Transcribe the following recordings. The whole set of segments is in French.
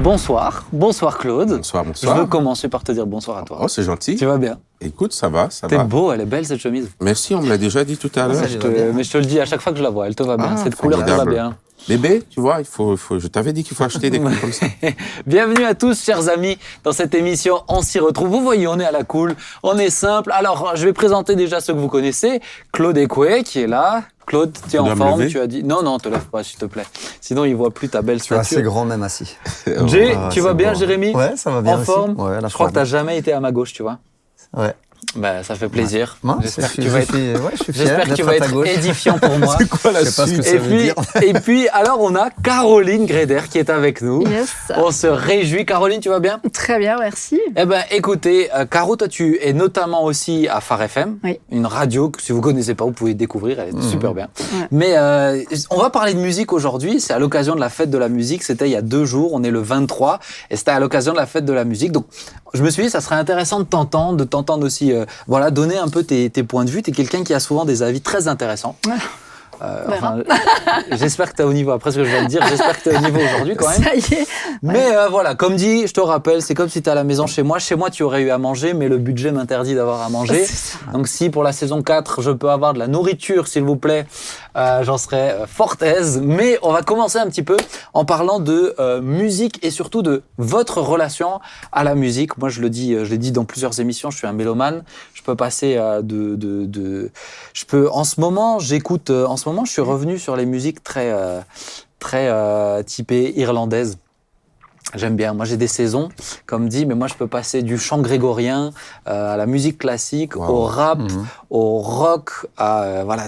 Bonsoir Claude. Bonsoir. Je veux commencer par te dire bonsoir à toi. Oh, c'est gentil. Tu vas bien? Écoute, ça va. T'es beau, elle est belle cette chemise. Merci, on me l'a déjà dit tout à l'heure. Mais je te le dis à chaque fois que je la vois, elle te va bien. Cette couleur te va bien. Bébé, tu vois, je t'avais dit qu'il faut acheter des trucs comme ça. Bienvenue à tous, chers amis, dans cette émission On s'y retrouve. Vous voyez, on est à la cool, on est simple. Alors, je vais présenter déjà ceux que vous connaissez. Claude Ekoué, qui est là. Claude, tu es en forme, tu as dit... Non, te lève pas, s'il te plaît. Sinon, il voit plus ta belle stature. C'est assez grand même assis. Jay, tu vas bien, Jérémy? Ouais, ça va bien en aussi. forme. Ouais, je crois que t'as jamais été à ma gauche, tu vois. Ouais. Bah, ça fait plaisir. Ouais. J'espère que tu vas être, j'espère que tu vas être édifiant pour moi. C'est quoi la suite? Et puis, alors, on a Caroline Gréder qui est avec nous. Yes. On se réjouit. Caroline, tu vas bien? Très bien, merci. Eh ben, écoutez, Caro, toi, tu es notamment aussi à Phare FM, oui. Une radio que si vous connaissez pas, vous pouvez découvrir. Elle est super bien. Ouais. Mais on va parler de musique aujourd'hui. C'est à l'occasion de la fête de la musique. C'était il y a 2 jours. On est le 23 et c'était à l'occasion de la fête de la musique. Donc, je me suis dit, ça serait intéressant de t'entendre aussi, donner un peu tes points de vue. Tu es quelqu'un qui a souvent des avis très intéressants. J'espère que tu es au niveau, après ce que je viens de dire, j'espère que tu es au niveau aujourd'hui quand même. Ça y est. Mais voilà, comme dit, je te rappelle, c'est comme si tu es à la maison chez moi. Chez moi, tu aurais eu à manger, mais le budget m'interdit d'avoir à manger. Donc si pour la saison 4, je peux avoir de la nourriture, s'il vous plaît, j'en serais fort aise. Mais on va commencer un petit peu en parlant de musique et surtout de votre relation à la musique. Moi, je l'ai dit dans plusieurs émissions, je suis un mélomane. Je peux passer en ce moment, je suis revenu sur les musiques très typées irlandaises. J'aime bien. Moi, j'ai des saisons, comme dit, mais moi, je peux passer du chant grégorien à la musique classique, au rap, au rock,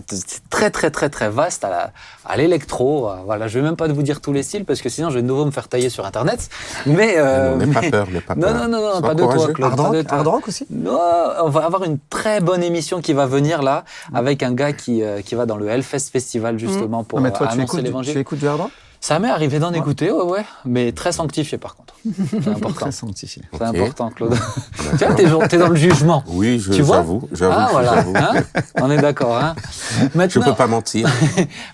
c'est très vaste, à l'électro. Voilà, je vais même pas vous dire tous les styles parce que sinon, je vais de nouveau me faire tailler sur Internet. Mais n'aie pas peur. Non, pas de toi, Claude. Hard rock aussi. Non, on va avoir une très bonne émission qui va venir là, avec un gars qui va dans le Hellfest Festival justement pour annoncer l'évangile. Tu écoutes du hard rock? Ça m'est arrivé d'en écouter, ouais, mais très sanctifié par contre. C'est important. Très sanctifié. C'est important, Claude. Tu vois, t'es dans le jugement. Oui, j'avoue. Ah, voilà. Hein, on est d'accord. Hein. Maintenant, je peux pas mentir.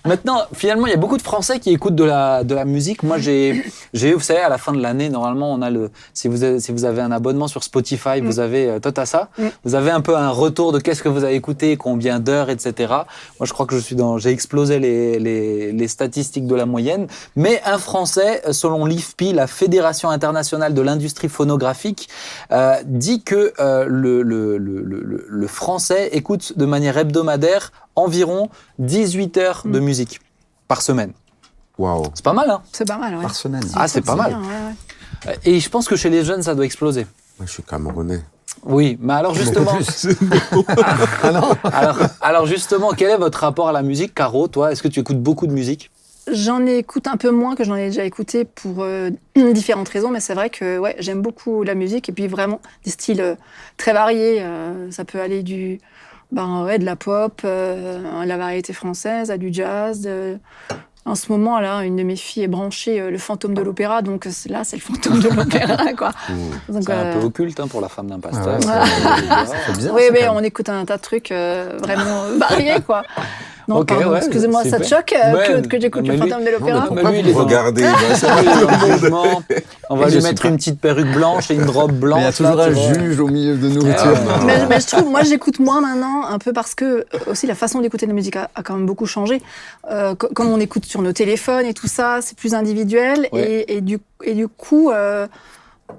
Maintenant, finalement, il y a beaucoup de Français qui écoutent de la musique. Moi, j'ai eu, vous savez, à la fin de l'année, normalement, on a si vous avez un abonnement sur Spotify, vous avez, toi, t'as ça. Vous avez un peu un retour de qu'est-ce que vous avez écouté, combien d'heures, etc. Moi, je crois que j'ai explosé les statistiques de la moyenne. Mais un Français, selon l'IFPI, la Fédération internationale de l'industrie phonographique, dit que le Français écoute de manière hebdomadaire environ 18 heures de musique par semaine. Waouh. C'est pas mal, hein? C'est pas mal, ouais. Par semaine. Ah, c'est pas mal. Bien, ouais. Et je pense que chez les jeunes, ça doit exploser. Moi, je suis camerounais. Oui, mais alors justement... alors justement, quel est votre rapport à la musique, Caro? Toi, est-ce que tu écoutes beaucoup de musique? J'en écoute un peu moins que j'en ai déjà écouté pour différentes raisons, mais c'est vrai que ouais, j'aime beaucoup la musique et puis vraiment des styles très variés. Ça peut aller de la pop, la variété française, à du jazz. En ce moment, là, une de mes filles est branchée le fantôme de l'opéra, donc là, c'est le fantôme de l'opéra, quoi. Donc, c'est un peu occulte pour la femme d'un pasteur. C'est bizarre. Oui, mais on écoute un tas de trucs vraiment variés, quoi. Non, okay, pardon, ouais, excusez-moi, ça te choque que j'écoute le fantôme de l'opéra? Regardez, on va lui mettre une petite perruque blanche et une robe blanche. Il y a toujours un juge au milieu de nourriture. Mais je trouve, moi j'écoute moins maintenant, un peu parce que aussi la façon d'écouter la musique a quand même beaucoup changé. Comme on écoute sur nos téléphones et tout ça, c'est plus individuel. Ouais. Et du coup...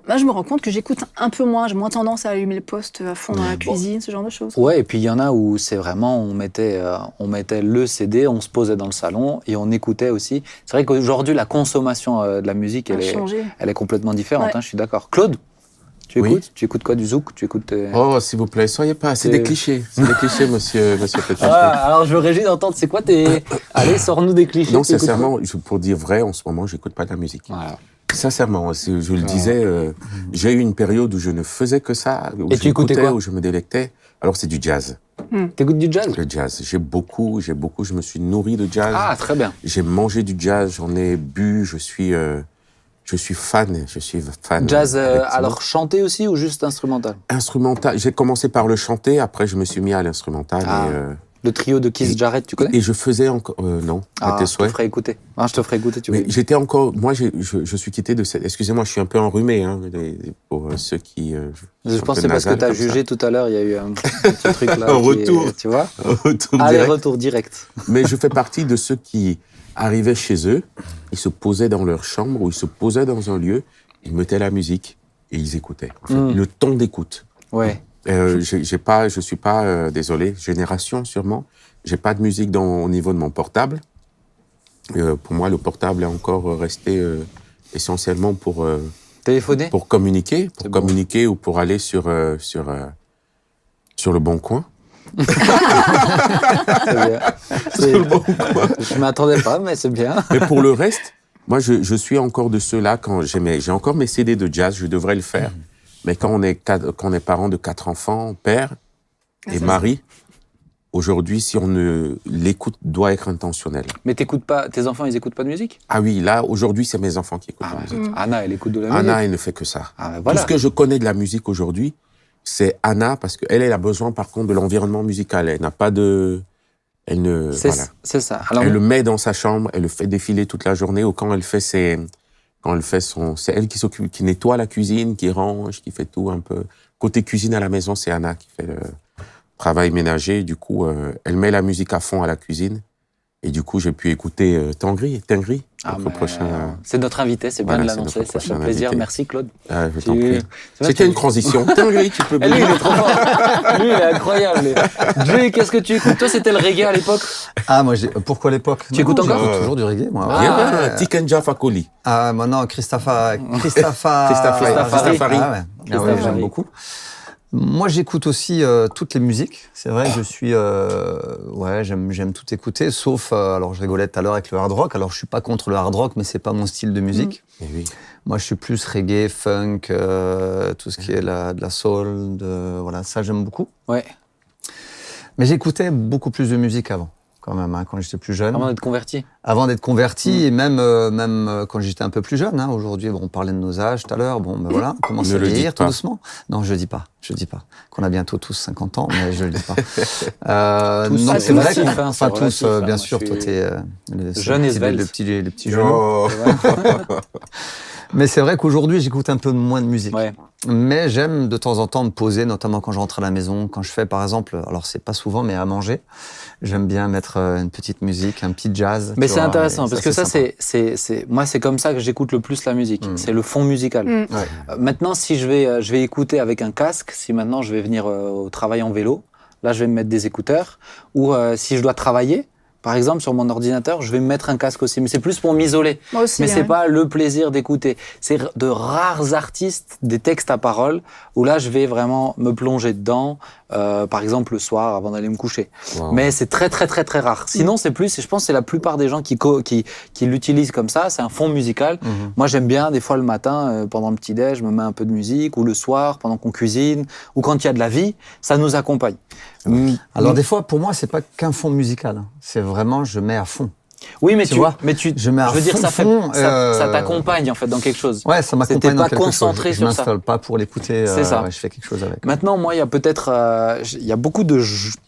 Moi, je me rends compte que j'écoute un peu moins. J'ai moins tendance à allumer le poste à fond dans la cuisine, ce genre de choses. Ouais, et puis il y en a où c'est vraiment, on mettait le CD, on se posait dans le salon et on écoutait aussi. C'est vrai qu'aujourd'hui, la consommation de la musique, elle est complètement différente, ouais. hein, je suis d'accord. Claude, tu écoutes quoi, du zouk? Oh, s'il vous plaît, soyez pas, c'est des clichés. C'est des clichés, monsieur Petit. Alors, je veux réjouir d'entendre, c'est quoi Allez, sors-nous des clichés. Non, sincèrement, pour dire vrai, en ce moment, j'écoute pas de la musique. Voilà. Sincèrement, je le disais, j'ai eu une période où je ne faisais que ça, où j'écoutais, où je me délectais. Alors c'est du jazz. T'écoutes du jazz? Le jazz, je me suis nourri de jazz. Ah, très bien. J'ai mangé du jazz, j'en ai bu, je suis fan. Jazz, alors chanté aussi ou juste instrumental? Instrumental. J'ai commencé par le chanter, après je me suis mis à l'instrumental. Le trio de Keith Jarrett, tu connais? Et je faisais encore... non, à tes je te souhaits. ferai écouter. Je te ferai écouter, tu Mais vois. j'étais encore... Moi, je suis quitté de cette... Excusez-moi, je suis un peu enrhumé, hein, pour ceux qui... Je pense que c'est parce que tu as jugé tout à l'heure, il y a eu un petit truc là. Un retour. Tu vois? Retour Allez, direct. retour direct. Mais je fais partie de ceux qui arrivaient chez eux, ils se posaient dans leur chambre ou ils se posaient dans un lieu, ils mettaient la musique et ils écoutaient. En fait. Le temps d'écoute. Ouais. Je suis pas, désolé, génération sûrement, j'ai pas de musique au niveau de mon portable. Pour moi, le portable est encore resté essentiellement pour Téléphoner? pour communiquer ou pour aller sur le Bon Coin. C'est bien. Je m'attendais pas, mais c'est bien. Mais pour le reste, moi, je suis encore de ceux-là, quand j'ai encore mes CD de jazz, je devrais le faire. Mais quand on est parent de 4 enfants, père et ça, mari, aujourd'hui, si on ne l'écoute, doit être intentionnel. Mais t'écoutes pas, tes enfants, ils écoutent pas de musique? Ah oui, là, aujourd'hui, c'est mes enfants qui écoutent la musique. Anna, elle écoute de la musique. Anna, elle ne fait que ça. Ah, voilà. Tout ce que je connais de la musique aujourd'hui, c'est Anna, parce qu'elle, elle a besoin, par contre, de l'environnement musical. Elle n'a pas de... Elle ne... Voilà. C'est ça. Alors, Elle le met dans sa chambre, elle le fait défiler toute la journée, ou quand elle fait c'est elle qui s'occupe, qui nettoie la cuisine, qui range, qui fait tout un peu. Côté cuisine à la maison, c'est Anna qui fait le travail ménager. Du coup, elle met la musique à fond à la cuisine. Et du coup, j'ai pu écouter Tengri, notre prochain... C'est notre invité, c'est bien Voilà, de l'annoncer, c'est notre ça fait prochain plaisir. invité. Merci Claude. Je t'en prie. C'était une transition. Tengri, tu peux Lui, il est trop fort. Lui, il est incroyable. Jay, qu'est-ce que tu écoutes? Toi, c'était le reggae à l'époque? Ah, moi, pourquoi l'époque? Tu écoutes encore? J'écoute toujours du reggae, moi. Bien, Tikenja Fakoli. Ah, maintenant, Christafari. Christafari. Ah, ouais. Ah ouais, j'aime beaucoup. Moi, j'écoute aussi toutes les musiques. C'est vrai que je suis... j'aime tout écouter, sauf... alors, je rigolais tout à l'heure avec le hard rock. Alors, je suis pas contre le hard rock, mais c'est pas mon style de musique. Eh oui. Moi, je suis plus reggae, funk, tout ce qui est de la soul. Voilà, ça, j'aime beaucoup. Ouais. Mais j'écoutais beaucoup plus de musique avant, quand même, hein, quand j'étais plus jeune. Avant d'être converti. Avant d'être converti, et même quand j'étais un peu plus jeune. Hein, aujourd'hui, on parlait de nos âges tout à l'heure. Bon, ben voilà, on commence Ne à le vieillir dites tout pas. doucement. Non, je dis pas. Qu'on a bientôt tous 50 ans, mais je le dis pas. Tous, non, c'est c'est vrai. relatif, hein, Enfin, c'est tous, relatif, hein, bien moi, sûr. je Toi, suis t'es jeune et svelte. le petit genou. Oh. Mais c'est vrai qu'aujourd'hui, j'écoute un peu moins de musique. Ouais. Mais j'aime de temps en temps me poser, notamment quand je rentre à la maison, quand je fais, par exemple, alors c'est pas souvent, mais à manger, j'aime bien mettre une petite musique, un petit jazz. Mais tu c'est vois, intéressant, et parce que ça, sympa. moi, c'est comme ça que j'écoute le plus la musique. C'est le fond musical. Ouais. Maintenant, si je vais écouter avec un casque, si maintenant je vais venir au travail en vélo, là, je vais me mettre des écouteurs. Ou si je dois travailler, par exemple, sur mon ordinateur, je vais me mettre un casque aussi. Mais c'est plus pour m'isoler. Moi aussi. Mais c'est ouais. pas le plaisir d'écouter. C'est de rares artistes, des textes à parole, où là, je vais vraiment me plonger dedans, par exemple le soir, avant d'aller me coucher. Wow. Mais c'est très, très, très, très rare. Sinon, c'est plus, et je pense que c'est la plupart des gens qui l'utilisent comme ça, c'est un fond musical. Moi, j'aime bien, des fois, le matin, pendant le petit-déj, je me mets un peu de musique, ou le soir, pendant qu'on cuisine, ou quand il y a de la vie, ça nous accompagne. Alors des fois, pour moi, c'est pas qu'un fond musical. Hein. C'est vraiment, je mets à fond. Oui, mais Tu vois, je mets à je veux dire, fond, ça t'accompagne, en fait, dans quelque chose. Ouais, ça m'accompagne C'était dans pas quelque concentré chose. Je sur ça. m'installe pas pour l'écouter. C'est ça. Ouais, je fais quelque chose avec. Maintenant, moi, il y a peut-être, il y a beaucoup de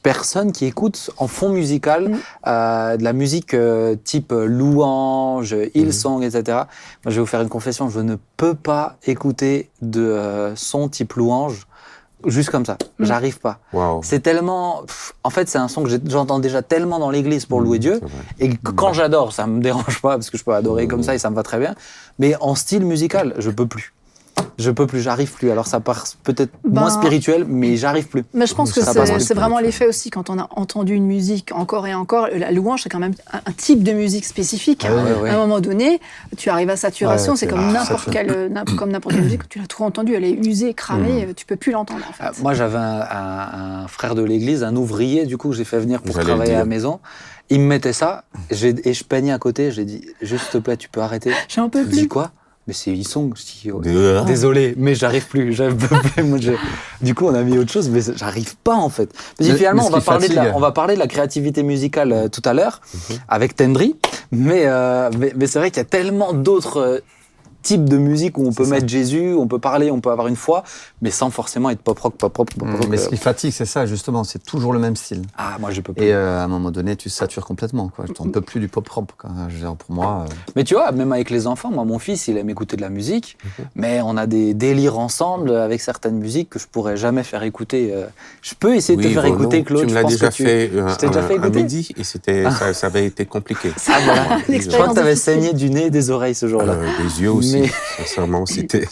personnes qui écoutent en fond musical de la musique type louange, Hillsong, etc. Moi, je vais vous faire une confession, je ne peux pas écouter de son type louange juste comme ça. J'arrive pas. Wow. C'est tellement, en fait, c'est un son que j'entends déjà tellement dans l'église pour louer Dieu. c'est vrai. Et quand j'adore, ça me dérange pas parce que je peux adorer comme ça et ça me va très bien. Mais en style musical, je peux plus. J'arrive plus. Alors ça part peut-être moins spirituel, mais j'arrive plus. Mais je pense que Ça passe plus. c'est vraiment l'effet aussi quand on a entendu une musique encore et encore. La louange, c'est quand même un type de musique spécifique. Ah ouais, ouais. À un moment donné, tu arrives à saturation, Ouais, c'est c'est- comme n'importe quelle musique. Tu l'as trop entendue, elle est usée, cramée, tu peux plus l'entendre en fait. Moi, j'avais un frère de l'église, un ouvrier, du coup, que j'ai fait venir pour J'allais travailler le à la dire. maison. Il me mettait ça, et je peignais à côté. J'ai dit, juste s'il te plaît, tu peux arrêter. J'en peux Il me dit plus. quoi? Mais c'est Hillsong. Je dis, oh, De- désolé, mais j'arrive plus. Moi, du coup, on a mis autre chose, mais j'arrive pas en fait. Parce que Mais- finalement, mais on va ce qui fatigue. parler de la créativité musicale tout à l'heure avec Tendry, mais c'est vrai qu'il y a tellement d'autres type de musique où on peut mettre Jésus, on peut parler, on peut avoir une foi, mais sans forcément être pop rock. Mais ce qui fatigue, c'est ça, justement, c'est toujours le même style. Ah, moi, je peux plus. Et à un moment donné, tu satures complètement, quoi. On ne peut plus du pop rock, quoi. Je veux dire, pour moi. Mais tu vois, même avec les enfants, moi, mon fils, il aime écouter de la musique, mais on a des délires ensemble avec certaines musiques que je pourrais jamais faire écouter. Je peux essayer de te faire écouter, Claude. Tu me l'as déjà fait écouter à midi et ça avait été compliqué. Ah, voilà. Je crois que tu avais saigné du nez et des oreilles ce jour-là. Des yeux aussi, sincèrement, c'était...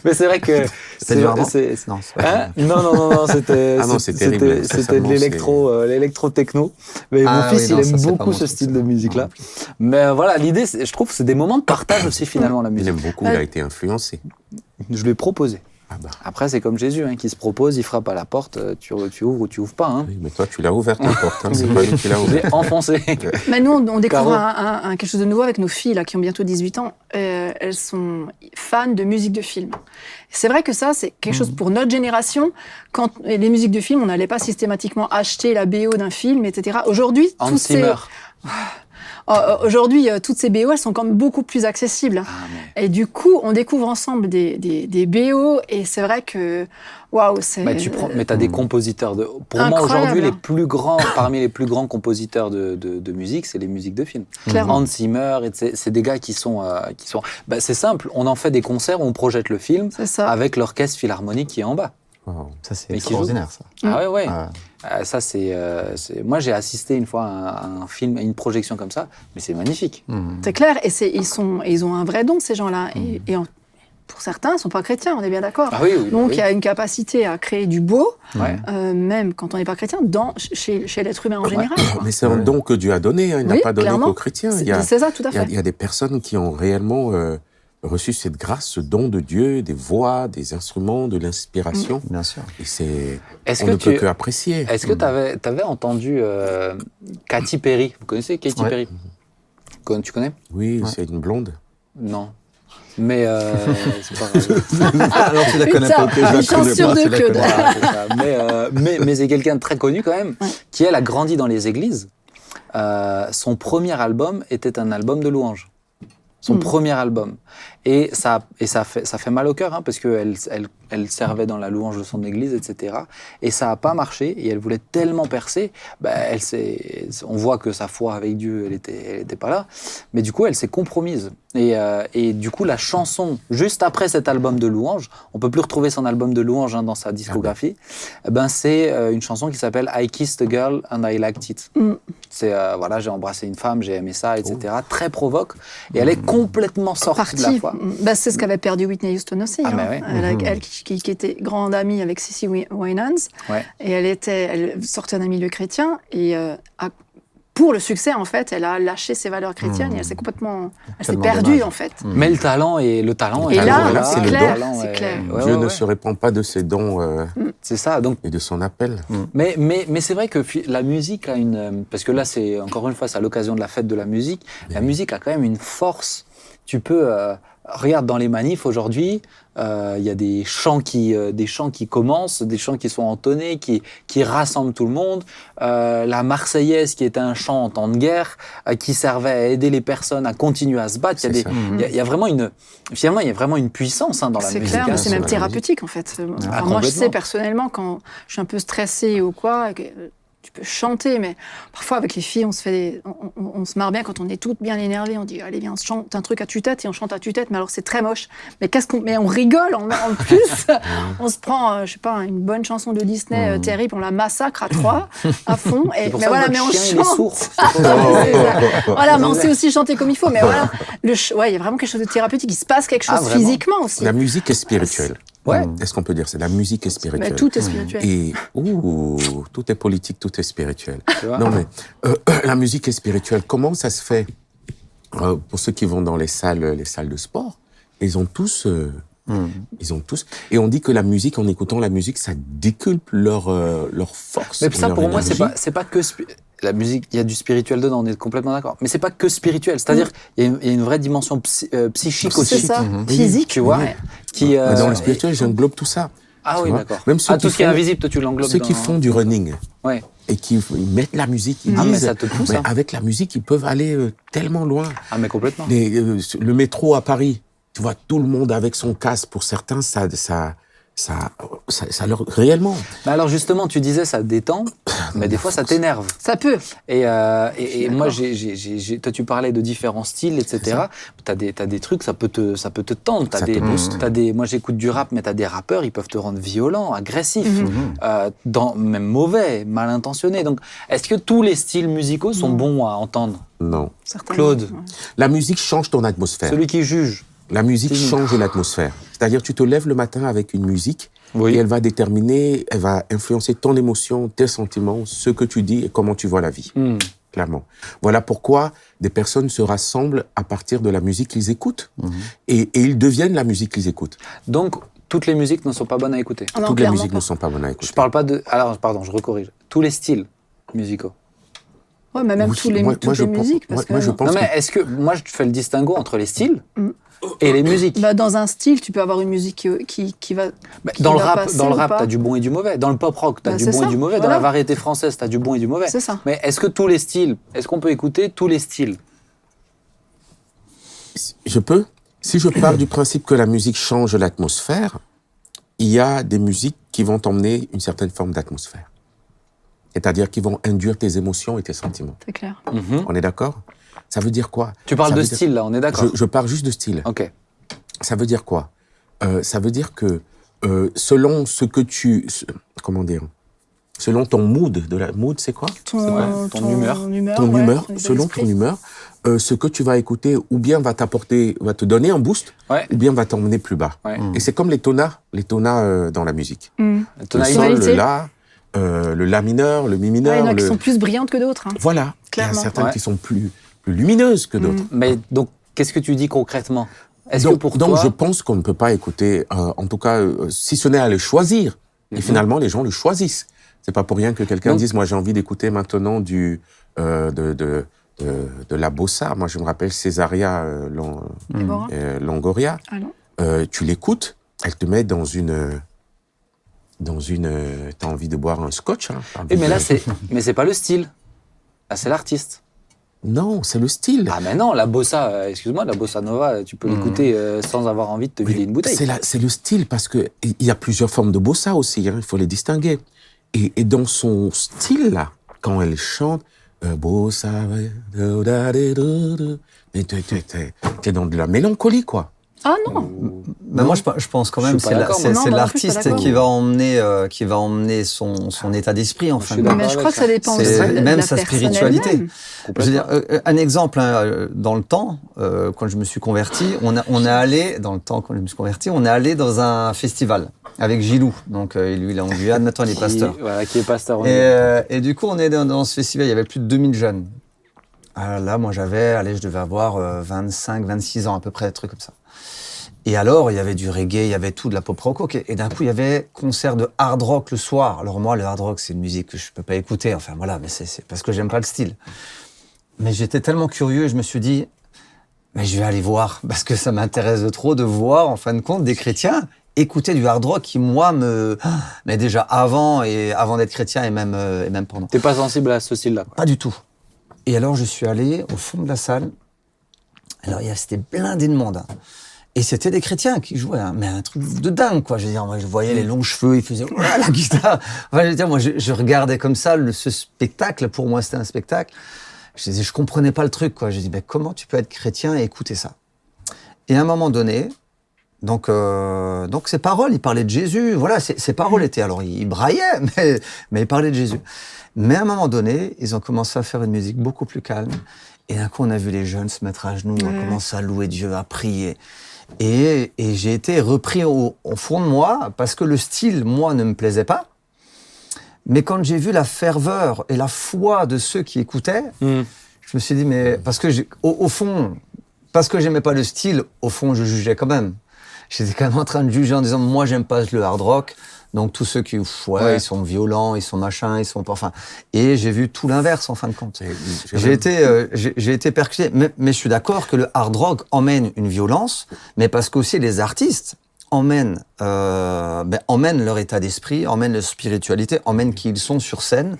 Mais c'est vrai que... C'était du hardcore ? Non, c'est pas non, c'était... Ah non, c'est terrible. C'était de l'électro-techno. Mais mon fils, il aime beaucoup ce style de musique-là. Mais voilà, l'idée, je trouve, c'est des moments de partage aussi, finalement, la musique. Il aime beaucoup, il a été influencé. Je lui ai proposé. Ah bah. Après, c'est comme Jésus, qui se propose, il frappe à la porte, tu ouvres ou tu ouvres pas. Oui, mais toi, tu l'as ouvert ta porte, c'est pas lui qui l'a ouvert. J'ai enfoncé. Mais nous, on découvre quelque chose de nouveau avec nos filles, là, qui ont bientôt 18 ans. Elles sont fans de musique de film. C'est vrai que ça, c'est quelque chose pour notre génération. Quand les musiques de film, on n'allait pas systématiquement acheter la BO d'un film, etc. Aujourd'hui, Hans Zimmer. Aujourd'hui, toutes ces BO, elles sont quand même beaucoup plus accessibles. Et du coup, on découvre ensemble des BO, et c'est vrai que, waouh, c'est... Mais t'as des compositeurs pour moi, aujourd'hui, parmi les plus grands compositeurs de musique, c'est les musiques de films. Clairement. Hans Zimmer, c'est des gars qui sont c'est simple, on en fait des concerts où on projette le film avec l'orchestre philharmonique qui est en bas. Wow. Ça, c'est extraordinaire, ça. Ah ouais. Ça, moi, j'ai assisté une fois à un film, à une projection comme ça, mais c'est magnifique. C'est clair, et ils ont un vrai don, ces gens-là. Et pour certains, ils ne sont pas chrétiens, on est bien d'accord. Ah oui, donc, il y a une capacité à créer du beau, Ouais. même quand on n'est pas chrétien, chez l'être humain en général. Mais c'est un don que Dieu a donné, il n'a pas donné qu'aux chrétiens. C'est ça, tout à fait. Il y a des personnes qui ont réellement reçu cette grâce, ce don de Dieu, des voix, des instruments, de l'inspiration. Bien sûr. Et on ne peut que apprécier. Est-ce que tu avais entendu Katy Perry? Vous connaissez Katy Perry? Tu connais? Oui, c'est une blonde. Non. Mais c'est pas grave. Alors tu la connais pas, que je la connais sur pas, deux, tu la Claude. connais pas. Mais c'est quelqu'un de très connu quand même, qui elle a grandi dans les églises. Son premier album était un album de louanges. Son premier album. Et ça fait mal au cœur, parce qu'elle elle servait dans la louange de son église, etc. Et ça n'a pas marché, et elle voulait tellement percer, on voit que sa foi avec Dieu, elle était pas là, mais du coup, elle s'est compromise. Et du coup, la chanson, juste après cet album de louange, on peut plus retrouver son album de louange dans sa discographie, c'est une chanson qui s'appelle « I kissed a girl and I liked it ». C'est, j'ai embrassé une femme, j'ai aimé ça, etc. Très provoque, et elle est complètement sortie de la foi. C'est ce qu'avait perdu Whitney Houston aussi. Elle qui était grande amie avec Cissy Winans, et elle sortait d'un milieu chrétien, et pour le succès, en fait, elle a lâché ses valeurs chrétiennes, et elle s'est complètement... Elle s'est perdue, en fait. Mais le talent est là, c'est clair. Dieu ne se répand pas de ses dons c'est ça, donc, et de son appel. Mais c'est vrai que la musique a parce que là, c'est encore une fois, c'est à l'occasion de la fête de la musique, la musique a quand même une force. Tu peux... regarde, dans les manifs aujourd'hui, il y a des chants qui commencent, des chants qui sont entonnés, qui rassemblent tout le monde. La Marseillaise, qui était un chant en temps de guerre, qui servait à aider les personnes à continuer à se battre. Il y a vraiment une puissance dans la musique. C'est clair, mais c'est même thérapeutique en fait. Moi, je sais personnellement, quand je suis un peu stressée ou quoi, tu peux chanter, mais parfois avec les filles, on se marre bien quand on est toutes bien énervées. On dit, allez, viens, on chante un truc à tue-tête, et on chante à tue-tête, mais alors c'est très moche. Mais on rigole en plus. On se prend, je sais pas, une bonne chanson de Disney terrible, on la massacre à 3, à fond. Mais on chante. Voilà, mais on sait aussi chanter comme il faut. Mais voilà, il y a vraiment quelque chose de thérapeutique. Il se passe quelque chose physiquement aussi. La musique est spirituelle. Est-ce qu'on peut dire ça? La musique est spirituelle. Mais tout est spirituel. Et tout est politique, tout est spirituel. Non, mais la musique est spirituelle. Comment ça se fait? Pour ceux qui vont dans les salles de sport, ils ont tous. Et on dit que la musique, en écoutant la musique, ça décuple leur force. Mais ça, pour moi, c'est pas que la musique. Il y a du spirituel dedans, on est complètement d'accord. Mais c'est pas que spirituel. C'est-à-dire, il y a une vraie dimension psychique aussi. C'est ça, physique, tu vois. Dans le spirituel, j'englobe tout ça. Ah oui, d'accord. Même ceux tout ce qui est invisible, toi, tu l'englobes. Ceux qui font du running. Et qui mettent la musique, ils disent, mais ça te pousse, avec la musique, ils peuvent aller tellement loin. Ah, mais complètement. Le métro à Paris, tu vois, tout le monde avec son casque, pour certains, ça leur réellement. Mais alors justement, tu disais ça détend, mais des fois ça t'énerve. Ça peut. Et moi, d'accord. toi, tu parlais de différents styles, etc. T'as des trucs, ça peut te tendre. Ça te booste. Moi, j'écoute du rap, mais t'as des rappeurs, ils peuvent te rendre violent, agressif, Mhm. même mauvais, mal intentionné. Donc, est-ce que tous les styles musicaux sont bons à entendre? Non. Certainement. Claude, Ouais. La musique change ton atmosphère. celui qui juge. La musique C'est nous. change l'atmosphère. C'est-à-dire, tu te lèves le matin avec une musique Oui. et elle va influencer ton émotion, tes sentiments, ce que tu dis et comment tu vois la vie. Clairement. Voilà pourquoi des personnes se rassemblent à partir de la musique qu'ils écoutent. Et ils deviennent la musique qu'ils écoutent. Donc, toutes les musiques ne sont pas bonnes à écouter. Ah non, Toutes les clairement musiques pas. ne sont pas bonnes à écouter. Je parle pas de... Alors, pardon, je recorrige. Tous les styles musicaux. Ouais, mais même Oui, toutes les moi, toutes je les pense- musiques. Parce moi, je que, pense Non, mais que- est-ce que... Moi, je fais le distinguo entre les styles et les musiques. bah, dans un style, tu peux avoir une musique qui va. Bah, qui dans le va rap, passer dans le ou rap, pas. t'as du bon et du mauvais. Dans le pop rock, t'as Bah, du c'est bon ça, et du mauvais. voilà. Dans la variété française, t'as du bon et du mauvais. C'est ça. Mais est-ce que tous les styles, est-ce qu'on peut écouter tous les styles? Je peux. Si je pars du principe que la musique change l'atmosphère, il y a des musiques qui vont t'emmener une certaine forme d'atmosphère. C'est-à-dire qui vont induire tes émotions et tes sentiments. C'est clair. On est d'accord? Ça veut dire quoi? Tu parles Ça de veut dire- style, là, on est d'accord. Je pars juste de style. Ok. Ça veut dire quoi? Ça veut dire que selon ce que comment dire? Selon ton mood, mood c'est quoi? Ton humeur. Ton ouais, humeur, ton état selon d'esprit. ton humeur, ce que tu vas écouter ou bien va te donner un boost, Ouais. ou bien va t'emmener plus bas. Ouais. Et c'est comme les tonats dans la musique. Mm. Le Tonalité. sol, Tonalité. le la mineur, le mi Ouais, mineur. il y en a qui le- sont plus brillantes que d'autres. Hein. Voilà. Il y a Clairement. certaines Ouais. qui sont plus lumineuses que d'autres. Mais donc, qu'est-ce que tu dis concrètement? Est-ce que Donc, pour donc toi... je pense qu'on ne peut pas écouter, en tout cas, si ce n'est à le choisir. Et finalement, les gens le choisissent. C'est pas pour rien que quelqu'un Donc- dise, moi, j'ai envie d'écouter maintenant de la bossa. Moi, je me rappelle Césaria Déborah Longoria. Ah non. Tu l'écoutes, elle te met dans une. T'as envie de boire un scotch. Hein, Mais là, c'est pas le style. Là, c'est l'artiste. Non, c'est le style. Ah, mais non, la bossa, excuse-moi, la bossa nova, tu peux l'écouter sans avoir envie de te vider une bouteille. C'est le style parce que il y a plusieurs formes de bossa aussi. Hein, il faut les distinguer. Et dans son style là, quand elle chante, bossa, mais t'es dans de la mélancolie quoi. Ah non. Mais moi, je pense quand même Je suis c'est pas la- d'accord, c'est moi. c'est Non, moi non plus, je suis pas l'artiste d'accord. qui va emmener son état d'esprit en Je fin suis de d'accord. compte. Mais je crois que ça dépend C'est aussi de même la sa personne spiritualité. elle-même. Je veux dire, un exemple, hein, dans le temps, quand je me suis converti, on est allé dans un festival avec Gilou. Donc, lui, il est en Guyane, maintenant, il est pasteur. Voilà, qui est pasteur. on est Et du coup, on est dans ce festival, il y avait plus de 2000 jeunes. Alors là, moi, je devais avoir 25, 26 ans, à peu près, un truc comme ça. Et alors, il y avait du reggae, il y avait tout, de la pop rock. Ok. Et d'un coup, il y avait concert de hard rock le soir. Alors moi, le hard rock, c'est une musique que je peux pas écouter. Enfin, voilà, mais c'est parce que j'aime pas le style. Mais j'étais tellement curieux, je me suis dit, mais je vais aller voir, parce que ça m'intéresse de trop de voir, en fin de compte, des chrétiens écouter du hard rock qui, moi, mais déjà avant d'être chrétien et même pendant. T'es pas sensible à ce style-là, quoi. Pas du tout. Et alors, je suis allé au fond de la salle. Alors, c'était blindé de monde. Hein. Et c'était des chrétiens qui jouaient, hein, mais un truc de dingue, quoi. Je veux dire, moi, je voyais les longs cheveux, ils faisaient la guitare. Enfin, je veux dire, moi, je regardais comme ça ce spectacle. Pour moi, c'était un spectacle. Je comprenais pas le truc, quoi. Je dis, ben, comment tu peux être chrétien et écouter ça? Et à un moment donné, donc ces paroles, il parlait de Jésus. Voilà, ces paroles étaient. Alors, il braillait, mais il parlait de Jésus. Mais à un moment donné, ils ont commencé à faire une musique beaucoup plus calme. Et d'un coup, on a vu les jeunes se mettre à genoux, on a commencé à louer Dieu, à prier. Et j'ai été repris au fond de moi, parce que le style, moi, ne me plaisait pas. Mais quand j'ai vu la ferveur et la foi de ceux qui écoutaient, je me suis dit, mais parce que au fond, parce que j'aimais pas le style, au fond, je jugeais quand même. J'étais quand même en train de juger en disant, moi, j'aime pas le hard rock. Donc, tous ceux qui, ils sont violents, ils sont machins, ils sont pas, enfin. Et j'ai vu tout l'inverse, en fin de compte. J'ai été percuté. Mais je suis d'accord que le hard rock emmène une violence, mais parce qu'aussi les artistes emmènent leur état d'esprit, emmènent leur spiritualité, emmènent qui ils sont sur scène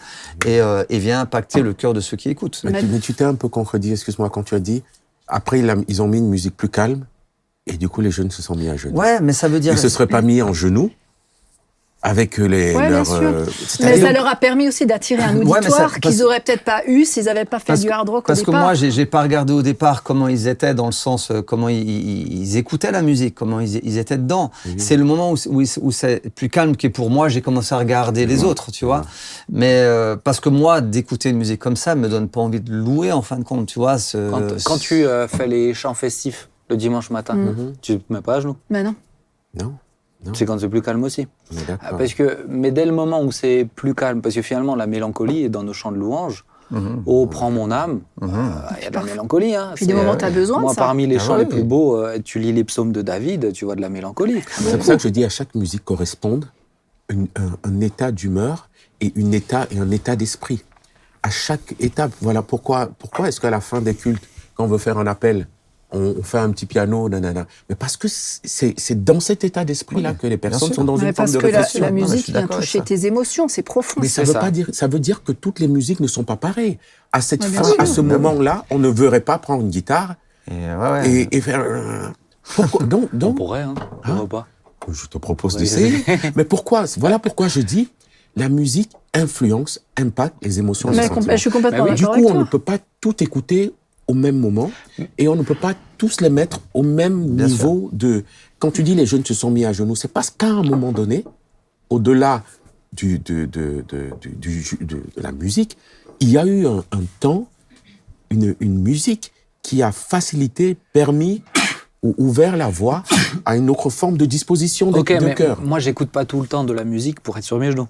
et vient impacter le cœur de ceux qui écoutent. Mais tu t'es un peu contredit, excuse-moi, quand tu as dit, après, ils ont mis une musique plus calme. Et du coup, les jeunes se sont mis à genoux. Ouais, mais ça veut dire. Ils se seraient pas mis en genoux avec Ouais, bien sûr. Mais c'est-à-dire- ça leur a permis aussi d'attirer un Ouais, mais ça- auditoire qu'ils auraient peut-être pas eu s'ils n'avaient pas fait du hard rock au Parce que départ. moi, j'ai pas regardé au départ comment ils étaient dans le sens comment ils écoutaient la musique, comment ils étaient dedans. C'est le moment où c'est plus calme que pour moi, j'ai commencé à regarder les autres, tu vois. Mais parce que moi, d'écouter une musique comme ça me donne pas envie de louer en fin de compte, tu vois. Quand tu fais les chants festifs le dimanche matin, tu te mets pas à genoux. Mais non. Non. C'est quand c'est plus calme aussi. On est d'accord. Mais dès le moment où c'est plus calme, parce que finalement la mélancolie est dans nos chants de louanges. Oh, prends mon âme. Il y a de la mélancolie. Hein. Puis des moments, tu as besoin Moi, de ça. parmi les chants ouais. les plus beaux, tu lis les psaumes de David, tu vois de la mélancolie. C'est pour ça que je dis à chaque musique corresponde un état d'humeur et un état d'esprit. À chaque étape, voilà pourquoi est-ce qu'à la fin des cultes, quand on veut faire un appel, on fait un petit piano, nanana. Mais parce que c'est dans cet état d'esprit-là que les personnes sûr. sont dans Mais une forme parce de que réflexion. la Non, mais je musique suis vient d'accord avec toucher ça. tes émotions, c'est profond. Mais C'est ça. ça veut dire que toutes les musiques ne sont pas pareilles. À cette Ouais, bien fin, sûr. à ce Bah oui. moment-là, on ne verrait pas prendre une guitare et faire. Pourquoi On donc, pourrait, hein. Pourquoi pas. je te propose Ouais, d'essayer. Mais pourquoi? Voilà pourquoi je dis la musique influence, impacte les émotions. et les Mais sentiments. je suis complètement Bah oui, Du d'accord coup, avec on ne toi. peut pas tout écouter au même moment et on ne peut pas tous les mettre au même Bien niveau de. Quand tu dis les jeunes se sont mis à genoux, c'est parce qu'à un moment donné, au-delà de la musique, il y a eu un temps, une musique qui a facilité, permis ou ouvert la voie à une autre forme de disposition de, Ok, de mais cœur. moi, j'écoute pas tout le temps de la musique pour être sur mes genoux.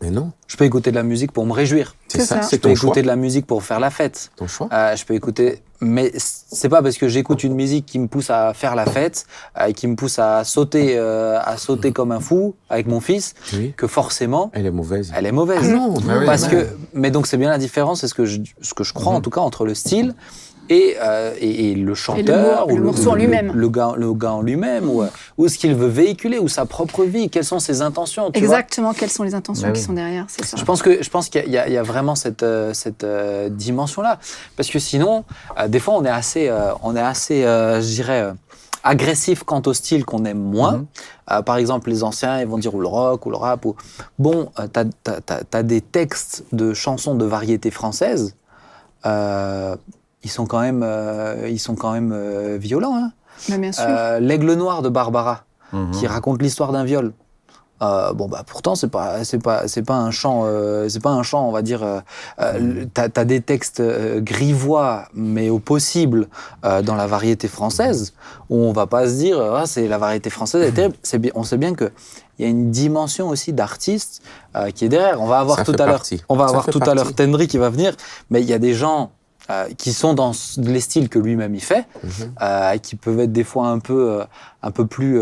Mais non, Je peux écouter de la musique pour me réjouir. c'est C'est ça, ça. c'est Je peux ton choix. écouter de la musique pour faire la fête. Ton choix. Je peux écouter, mais c'est pas parce que j'écoute une musique qui me pousse à faire la fête, qui me pousse à sauter comme un fou avec mon fils, Oui. que forcément Elle est mauvaise. elle est mauvaise. Ah non, Ah oui, Parce non. que, mais donc c'est bien la différence, c'est ce que je crois en tout cas entre le style et le chanteur Et le morceau en lui-même. le gars en lui-même ou ce qu'il veut véhiculer ou sa propre vie, quelles sont ses intentions. Tu vois. Exactement, quelles sont les intentions Bah qui oui. sont derrière, c'est ça. Je pense qu'il y a vraiment cette dimension-là. Parce que sinon, des fois, on est assez je dirais, agressif quant au style qu'on aime moins. Par exemple, les anciens, ils vont dire ou le rock ou le rap. Bon, t'as des textes de chansons de variété française. Ils sont quand même violents. Hein. Mais bien sûr. L'Aigle Noir de Barbara, qui raconte l'histoire d'un viol. Pourtant c'est pas un chant, on va dire. T'as des textes grivois, mais au possible dans la variété française, où on va pas se dire c'est la variété française est terrible. On sait bien que il y a une dimension aussi d'artiste qui est derrière. On va avoir Ça tout fait à l'heure, partie. on va Ça avoir fait tout à l'heure partie. Tendry qui va venir, mais il y a des gens qui sont dans les styles que lui-même il fait, qui peuvent être des fois un peu plus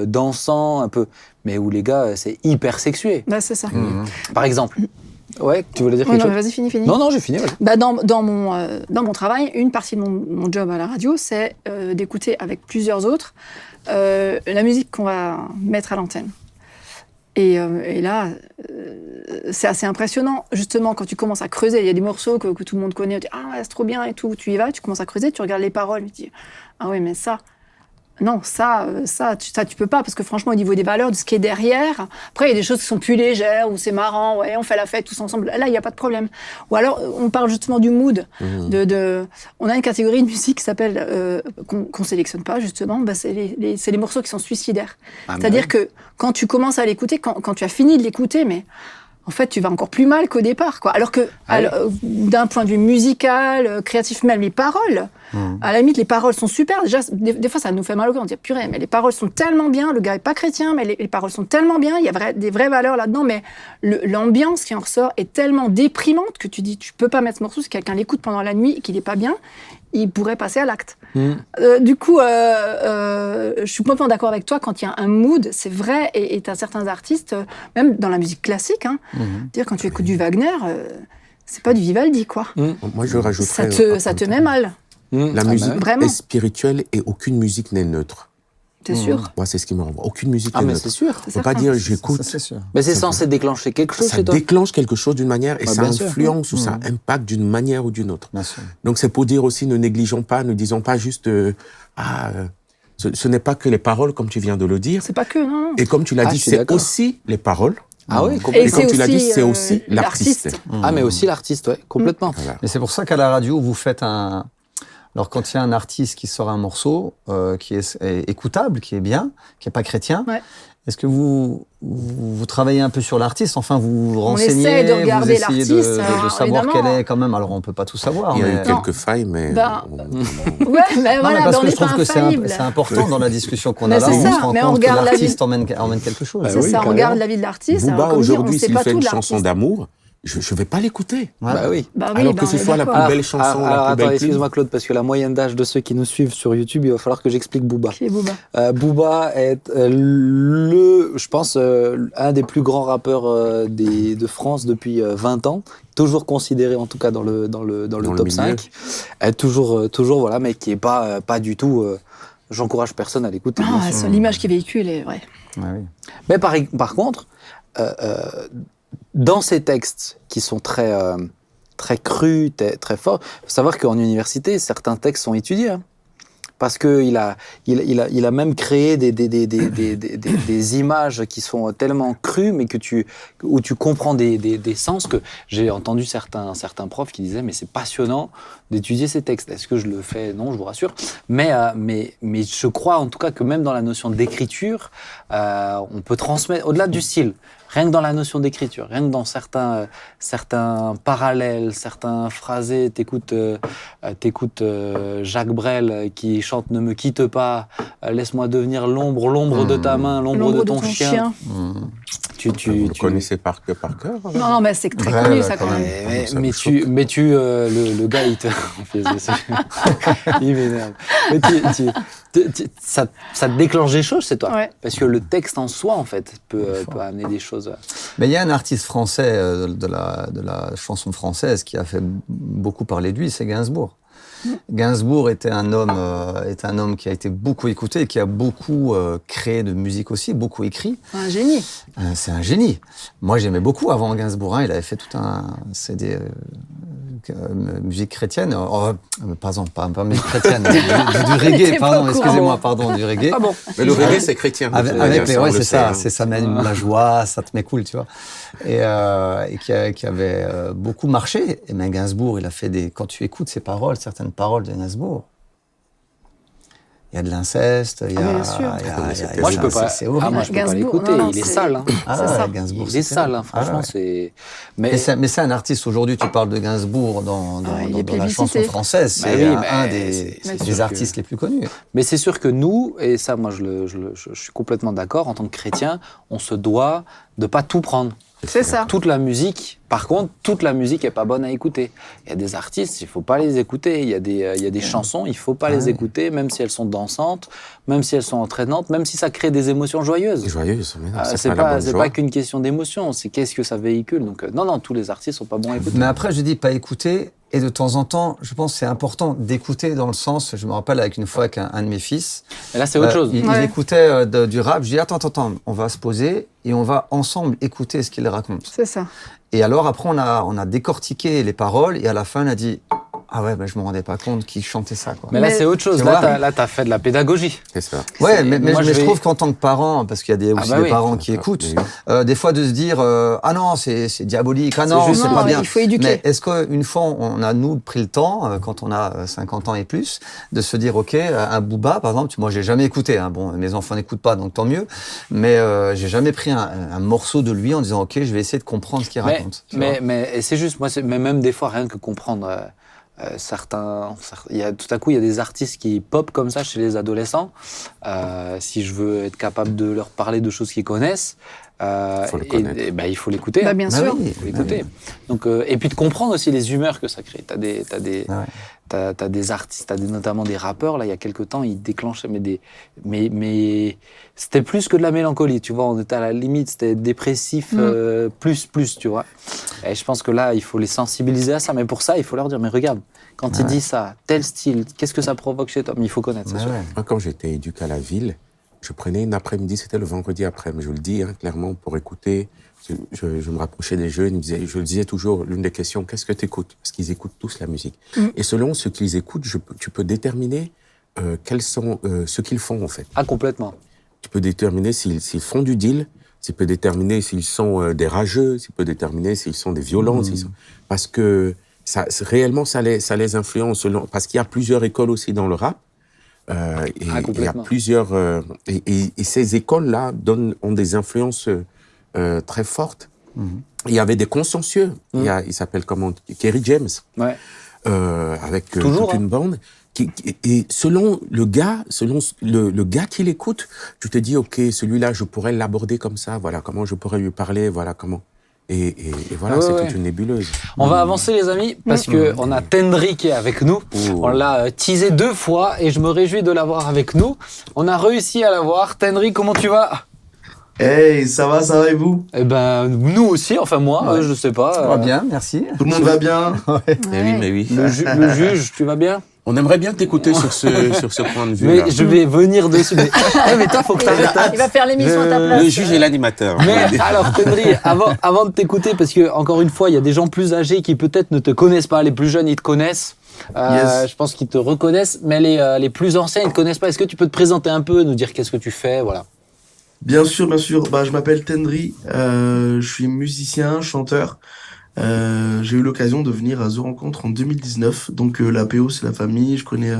dansants, mais où les gars, c'est hyper sexué. Bah, c'est ça. Par exemple. Ouais, tu voulais dire Ouais, quelque non, mais chose? vas-y, finis. Non, j'ai fini. Vas-y. Bah, dans mon travail, une partie de mon job à la radio, c'est d'écouter avec plusieurs autres la musique qu'on va mettre à l'antenne. Et là, c'est assez impressionnant. Justement, quand tu commences à creuser, il y a des morceaux que tout le monde connaît, tu dis « Ah, ouais, c'est trop bien » et tout. Tu y vas, tu commences à creuser, tu regardes les paroles, tu dis « Ah oui, mais ça... » Non, ça, tu peux pas, parce que franchement, au niveau des valeurs, de ce qui est derrière, après, il y a des choses qui sont plus légères, où c'est marrant, ouais, on fait la fête tous ensemble, là, il n'y a pas de problème. Ou alors, on parle justement du mood. On a une catégorie de musique qui s'appelle, qu'on sélectionne pas, justement, bah, c'est les morceaux qui sont suicidaires. C'est-à-dire que quand tu commences à l'écouter, quand tu as fini de l'écouter, mais... En fait, tu vas encore plus mal qu'au départ, quoi. Alors que, d'un point de vue musical, créatif, même les paroles, à la limite, les paroles sont super. Déjà, des fois, ça nous fait mal au cœur. On dit, purée, mais les paroles sont tellement bien. Le gars est pas chrétien, mais les paroles sont tellement bien. Il y a des vraies valeurs là-dedans. Mais l'ambiance qui en ressort est tellement déprimante que tu dis, tu peux pas mettre ce morceau. Si quelqu'un l'écoute pendant la nuit et qu'il est pas bien, il pourrait passer à l'acte. Du coup, je suis complètement d'accord avec toi. Quand il y a un mood, c'est vrai. Et tu as certains artistes, même dans la musique classique, dire quand tu écoutes du Wagner, c'est pas du Vivaldi, quoi. Moi, je rajouterais. Ça te met mal. La musique Vraiment. est spirituelle et aucune musique n'est neutre. T'es sûr? Moi, c'est ce qui me renvoie. Aucune musique n'est Mais neutre. c'est sûr. On ne peut pas dire j'écoute. Ça, c'est sûr. Mais c'est censé déclencher quelque chose Ça chez toi. déclenche quelque chose d'une manière et Ouais, ça bien sûr. influence ou ça impacte d'une manière ou d'une autre. Bien sûr. Donc c'est pour dire aussi ne négligeons pas, ne disons pas juste ce n'est pas que les paroles, comme tu viens de le dire. C'est pas que, non. Et comme tu l'as Ah, dit, je suis c'est d'accord. aussi les paroles. Ah oui, Et complètement. Et comme c'est tu l'as dit, aussi, c'est aussi l'artiste. Ah, mais aussi l'artiste, ouais, complètement. Voilà. Mais c'est pour ça qu'à la radio, vous faites un... Alors, quand il y a un artiste qui sort un morceau qui est écoutable, qui est bien, qui n'est pas chrétien, Ouais. est-ce que vous travaillez un peu sur l'artiste? Enfin, vous vous On renseignez, essaie de vous regarder essayez de l'artiste, alors, savoir évidemment. quel est quand même... Alors, on ne peut pas tout savoir, Il y a mais... eu quelques failles, mais... Ben, on- Ouais, mais Non, voilà, mais parce ben, on que n'est je pas trouve que infaillible. c'est important dans la discussion qu'on Mais a là. c'est On ça, se rend mais on compte que regarde la l'artiste emmène quelque chose. Bah C'est oui, ça, on carrément. regarde la vie de l'artiste. alors, Booba, comme dit, on aujourd'hui, ne sait s'il pas fait tout une de chanson l'artiste. d'amour, je ne vais pas l'écouter. Ouais. Bah oui. Bah oui, Alors bah, que on ce est soit la d'accord. plus belle chanson, alors, la plus attends, belle excuse-moi Claude, parce que la moyenne d'âge de ceux qui nous suivent sur YouTube, il va falloir que j'explique Booba. Qui est Booba? Booba est je pense, un des plus grands rappeurs de France depuis 20 ans, toujours considéré en tout cas dans le Dans top le milieu. 5. Toujours voilà, mais qui est pas du tout. J'encourage personne à l'écouter. bien Ah, sûr. c'est l'image qui véhicule est vraie. Ouais, oui. Mais par contre, dans ces textes qui sont très crus, très forts, il faut savoir qu'en université, certains textes sont étudiés. Hein. Parce qu'il a même créé des images qui sont tellement crues, mais où tu comprends des sens, que j'ai entendu certains profs qui disaient « mais c'est passionnant d'étudier ces textes ». Est-ce que je le fais? Non, je vous rassure. Mais je crois en tout cas que même dans la notion d'écriture, on peut transmettre, au-delà du style, rien que dans la notion d'écriture, rien que dans certains parallèles, certains phrasés, t'écoutes Jacques Brel qui chante « Ne me quitte pas, laisse-moi devenir l'ombre de ta main, l'ombre de ton chien ». Vous le connaissez par cœur Non, mais c'est très Ouais, connu ouais, ça quand quand même. même. Mais le gars, il m'énerve. Mais ça te déclenche des choses, c'est toi. Ouais. Parce que le texte en soi, en fait, peut amener des choses. Mais il y a un artiste français de la chanson française qui a fait beaucoup parler de lui, c'est Gainsbourg. Gainsbourg était un homme qui a été beaucoup écouté et qui a beaucoup créé de musique aussi, beaucoup écrit. Un génie. C'est un génie. Moi, j'aimais beaucoup avant Gainsbourg. Hein, il avait fait tout un CD musique chrétienne. Pardon, pas musique chrétienne, du reggae. T'es pas Pardon, au courant. excusez-moi, pardon, du reggae. Ah bon. Mais le reggae, c'est chrétien. Ouais, c'est ça, c'est ça mène la joie, ça te met cool, tu vois. Et qui avait beaucoup marché. Et même Gainsbourg, il a fait quand tu écoutes ses paroles, certaines paroles de Gainsbourg, il y a de l'inceste, il y a... bien sûr. Moi, je peux pas. C'est horrible. Moi, je peux pas Gainsbourg, l'écouter. non, Il est c'est- sale. Hein. Ah, c'est ça. Gainsbourg, Il est c'est sale. terrible. Hein. Franchement, Ah, ouais. c'est. Mais c'est un artiste, aujourd'hui, tu parles de Gainsbourg dans il est dans la chanson plébiscité. française, Bah c'est oui, un mais des c'est des sûr artistes les plus connus. Mais c'est sûr que nous, et ça, moi, je suis complètement d'accord, en tant que chrétien, on se doit de pas tout prendre. C'est ça. Toute la musique, par contre, toute la musique est pas bonne à écouter. Il y a des artistes, il faut pas les écouter. Il y a des chansons, il faut pas les ouais. écouter, même si elles sont dansantes, même si elles sont entraînantes, même si ça crée des émotions joyeuses. Joyeuse, mais non, C'est pas la bonne c'est joie. pas qu'une question d'émotion, c'est qu'est-ce que ça véhicule. Donc non, tous les artistes sont pas bons à écouter. Mais après, je dis pas écouter. Et de temps en temps, je pense que c'est important d'écouter dans le sens, je me rappelle avec une fois avec un de mes fils. Et là, c'est autre chose. Il Ouais. écoutait du rap. Je dis attends, on va se poser et on va ensemble écouter ce qu'il raconte. C'est ça. Et alors après, on a décortiqué les paroles et à la fin, on a dit ah ouais, je me rendais pas compte qu'il chantait ça, quoi. Mais là, Mais- c'est autre chose. Tu Là, vois t'as fait de la pédagogie. C'est ça. Ouais, C'est- mais moi, je vais- trouve qu'en tant que parent, parce qu'il y a aussi bah des oui. parents qui écoutent, Oui. des fois de se dire ah non, c'est diabolique, ah non, juste- c'est Non, pas bien. il faut éduquer. Mais est-ce qu'une fois, on a, nous, pris le temps, quand on a 50 ans et plus, de se dire, OK, un Booba, par exemple, moi, j'ai jamais écouté, hein, bon, mes enfants n'écoutent pas, donc tant mieux, mais j'ai jamais pris un morceau de lui en disant, OK, je vais essayer de comprendre ce qu'il raconte. Tu vois. Mais c'est juste, moi, mais même des fois, rien que comprendre tout à coup, il y a des artistes qui pop comme ça chez les adolescents. Si je veux être capable de leur parler de choses qu'ils connaissent, Faut le connaître. il faut l'écouter. Bah, bien Bah sûr. oui, Il faut l'écouter. Donc, et puis de comprendre aussi les humeurs que ça crée. T'as des artistes, notamment des rappeurs. Là, il y a quelques temps, ils déclenchaient mais c'était plus que de la mélancolie. Tu vois, on était à la limite, c'était dépressif plus, tu vois. Et je pense que là, il faut les sensibiliser à ça. Mais pour ça, il faut leur dire, mais regarde, quand il dit ça, tel style, qu'est-ce que ça provoque chez toi? Mais il faut connaître, c'est Ouais, sûr. ouais. Moi, quand j'étais éduqué à la ville, je prenais une après-midi, c'était le vendredi après, mais je le dis clairement pour écouter. Je me rapprochais des jeunes, je le disais toujours, l'une des questions, qu'est-ce que tu écoutes? Parce qu'ils écoutent tous la musique. Et selon ce qu'ils écoutent, tu peux déterminer quels sont ce qu'ils font en fait. Ah, complètement. Tu peux déterminer s'ils font du deal, tu peux déterminer s'ils sont des rageux, tu peux déterminer s'ils sont des violents, parce que réellement ça les influence parce qu'il y a plusieurs écoles aussi dans le rap. Il y a plusieurs et ces écoles-là ont des influences très fortes. Il y avait des consensueux. Il s'appelle comment Kerry James. Ouais. Avec Toujours, toute une bande. Et selon le gars qui l'écoute, tu te dis ok, celui-là je pourrais l'aborder comme ça. Voilà comment je pourrais lui parler. Voilà comment. Et voilà, c'est toute une nébuleuse. On va avancer les amis, parce que on a Tendry qui est avec nous. On l'a teasé 2 fois et je me réjouis de l'avoir avec nous. On a réussi à l'avoir. Tendry, comment tu vas? Hey, ça va et vous? Eh ben, nous aussi, enfin moi, je sais pas. Ça va bien, merci. Tout le monde va bien? Mais oui. Le juge, tu vas bien? On aimerait bien t'écouter sur ce point de vue. Mais je vais venir dessus. Mais toi, faut que t'arrêtes. Il va faire l'émission à ta place. Le juge et l'animateur. Mais alors, Tendry, avant de t'écouter, parce que encore une fois, il y a des gens plus âgés qui peut-être ne te connaissent pas. Les plus jeunes, ils te connaissent. Je pense qu'ils te reconnaissent, mais les plus anciens, ils te connaissent pas. Est-ce que tu peux te présenter un peu, nous dire qu'est-ce que tu fais, voilà. Bien sûr. Bah, je m'appelle Tendry. Je suis musicien, chanteur. J'ai eu l'occasion de venir à The Rencontre en 2019. Donc l'APO, c'est la famille. Je connais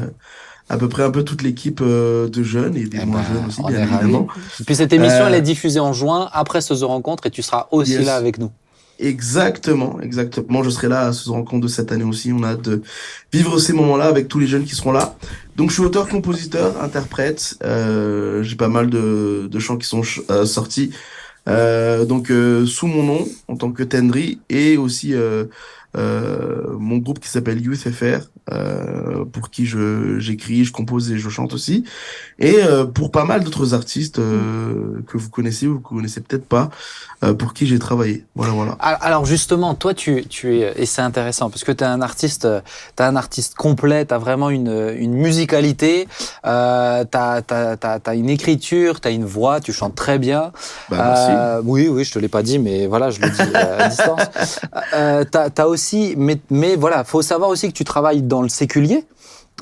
à peu près un peu toute l'équipe de jeunes et des moins jeunes aussi, bien évidemment. Et puis cette émission, elle est diffusée en juin, après ce The Rencontre, et tu seras aussi là avec nous. Exactement. Je serai là à ce rencontre de cette année aussi. On a hâte de vivre ces moments-là avec tous les jeunes qui seront là. Donc, je suis auteur, compositeur, interprète. J'ai pas mal de chants qui sont sortis. Sous mon nom, en tant que Tendry, et aussi mon groupe qui s'appelle Youth FR, pour qui j'écris, je compose et je chante aussi. Et pour pas mal d'autres artistes que vous connaissez ou que vous connaissez peut-être pas, pour qui j'ai travaillé. Voilà. Alors justement, toi, tu es, et c'est intéressant, parce que t'es un artiste complet, t'as vraiment une musicalité, t'as une écriture, t'as une voix, tu chantes très bien. Bah, merci. Oui, je te l'ai pas dit, mais voilà, je le dis à distance. T'as aussi, mais voilà, faut savoir aussi que tu travailles dans le séculier.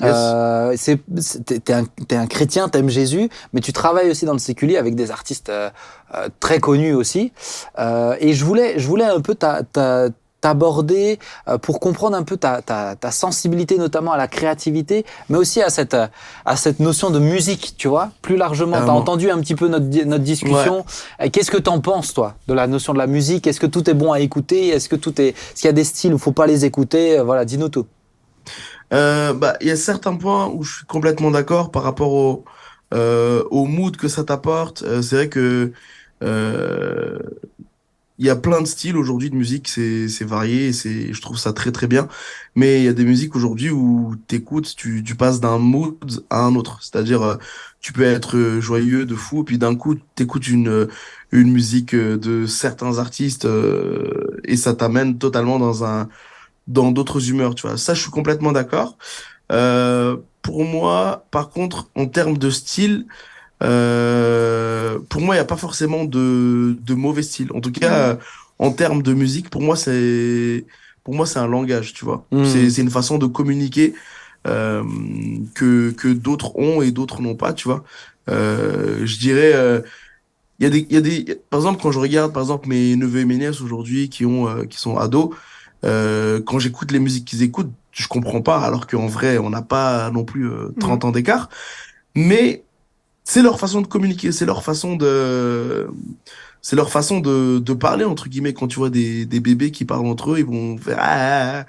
Yes. T'es un chrétien, t'aimes Jésus, mais tu travailles aussi dans le séculier avec des artistes très connus aussi. Et je voulais un peu t'aborder pour comprendre un peu ta sensibilité, notamment à la créativité, mais aussi à cette notion de musique, tu vois, plus largement. T'as entendu un petit peu notre discussion. Ouais. Qu'est-ce que t'en penses, toi, de la notion de la musique? Est-ce que tout est bon à écouter? Est-ce qu'il y a des styles où faut pas les écouter? Voilà, dis-nous tout. Il y a certains points où je suis complètement d'accord par rapport au mood que ça t'apporte. C'est vrai que il y a plein de styles aujourd'hui de musique, c'est varié, je trouve ça très très bien. Mais il y a des musiques aujourd'hui où t'écoutes, tu passes d'un mood à un autre. C'est-à-dire, tu peux être joyeux de fou, puis d'un coup t'écoutes une musique de certains artistes et ça t'amène totalement dans d'autres humeurs, tu vois. Ça, je suis complètement d'accord. Pour moi, par contre, en termes de style, pour moi, il n'y a pas forcément de mauvais style. En tout cas, en termes de musique, pour moi, c'est un langage, tu vois. C'est une façon de communiquer que d'autres ont et d'autres n'ont pas, tu vois. Je dirais, il y a des, par exemple, quand je regarde, par exemple, mes neveux et mes nièces aujourd'hui qui sont ados, quand j'écoute les musiques qu'ils écoutent, je comprends pas, alors qu'en vrai, on n'a pas non plus 30 ans d'écart. Mais c'est leur façon de communiquer, c'est leur façon de parler, entre guillemets. Quand tu vois des bébés qui parlent entre eux, ils vont faire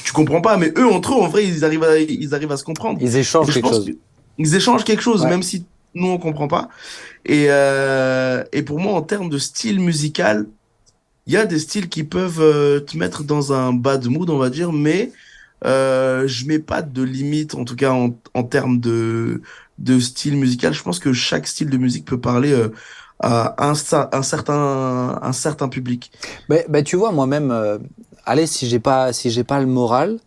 tu comprends pas, mais eux, entre eux, en vrai, ils arrivent à se comprendre. Ils échangent quelque chose. Ils échangent quelque chose, ouais. Même si nous, on comprend pas. Et pour moi, en termes de style musical, il y a des styles qui peuvent te mettre dans un bad mood, on va dire, mais je mets pas de limite, en tout cas en termes de style musical. Je pense que chaque style de musique peut parler à un certain public. Mais tu vois, moi-même, allez, si j'ai pas le moral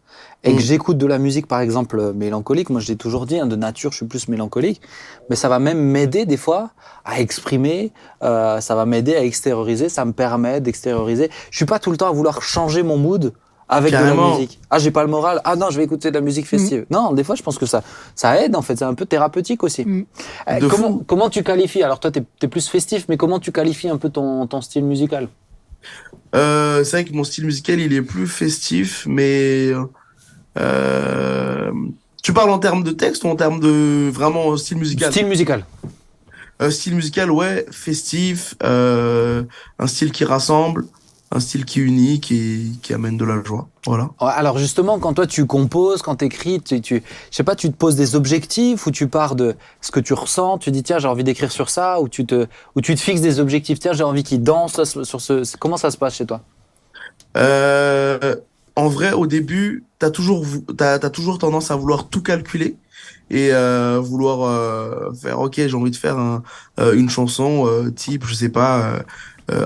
et que j'écoute de la musique, par exemple, mélancolique, moi je l'ai toujours dit, de nature je suis plus mélancolique, mais ça va même m'aider des fois à exprimer, ça va m'aider à extérioriser, ça me permet d'extérioriser. Je suis pas tout le temps à vouloir changer mon mood avec de la Carrément. musique. Ah, j'ai pas le moral. Ah non, je vais écouter de la musique festive. Non, des fois, je pense que ça aide, en fait. C'est un peu thérapeutique aussi. De fou. Comment tu qualifies? Alors, toi, t'es plus festif, mais comment tu qualifies un peu ton style musical? C'est vrai que mon style musical, il est plus festif, mais tu parles en termes de texte ou en termes de vraiment style musical? Style musical. Style musical, ouais, festif, un style qui rassemble, un style qui unit, qui amène de la joie. Voilà. Ouais, alors justement, quand toi tu composes, quand t'écris, je sais pas, tu te poses des objectifs ou tu pars de ce que tu ressens, tu dis tiens j'ai envie d'écrire sur ça ou tu te fixes des objectifs, tiens j'ai envie qu'il danse sur comment ça se passe chez toi? En vrai, au début, t'as toujours tendance à vouloir tout calculer et vouloir faire, ok, j'ai envie de faire une chanson type, je sais pas,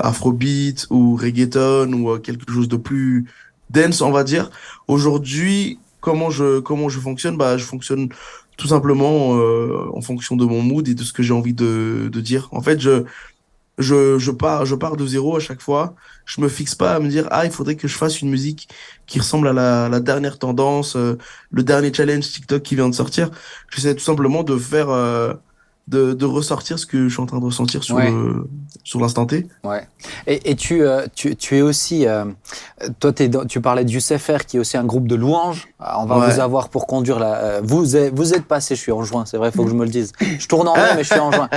Afrobeat ou reggaeton ou quelque chose de plus dense, on va dire. Aujourd'hui, comment je fonctionne? Bah, je fonctionne tout simplement en fonction de mon mood et de ce que j'ai envie de dire. En fait, je pars de zéro à chaque fois. Je me fixe pas à me dire, ah, il faudrait que je fasse une musique qui ressemble à la dernière tendance, le dernier challenge TikTok qui vient de sortir. J'essaie tout simplement de faire, de ressortir ce que je suis en train de ressentir Ouais. sur l'instant T. Ouais. Et tu es aussi, toi tu parlais du CFR qui est aussi un groupe de louanges. On va Ouais. vous avoir pour conduire vous êtes passé, je suis en juin, c'est vrai, il faut que je me le dise. Je tourne en mai, mais je suis en juin.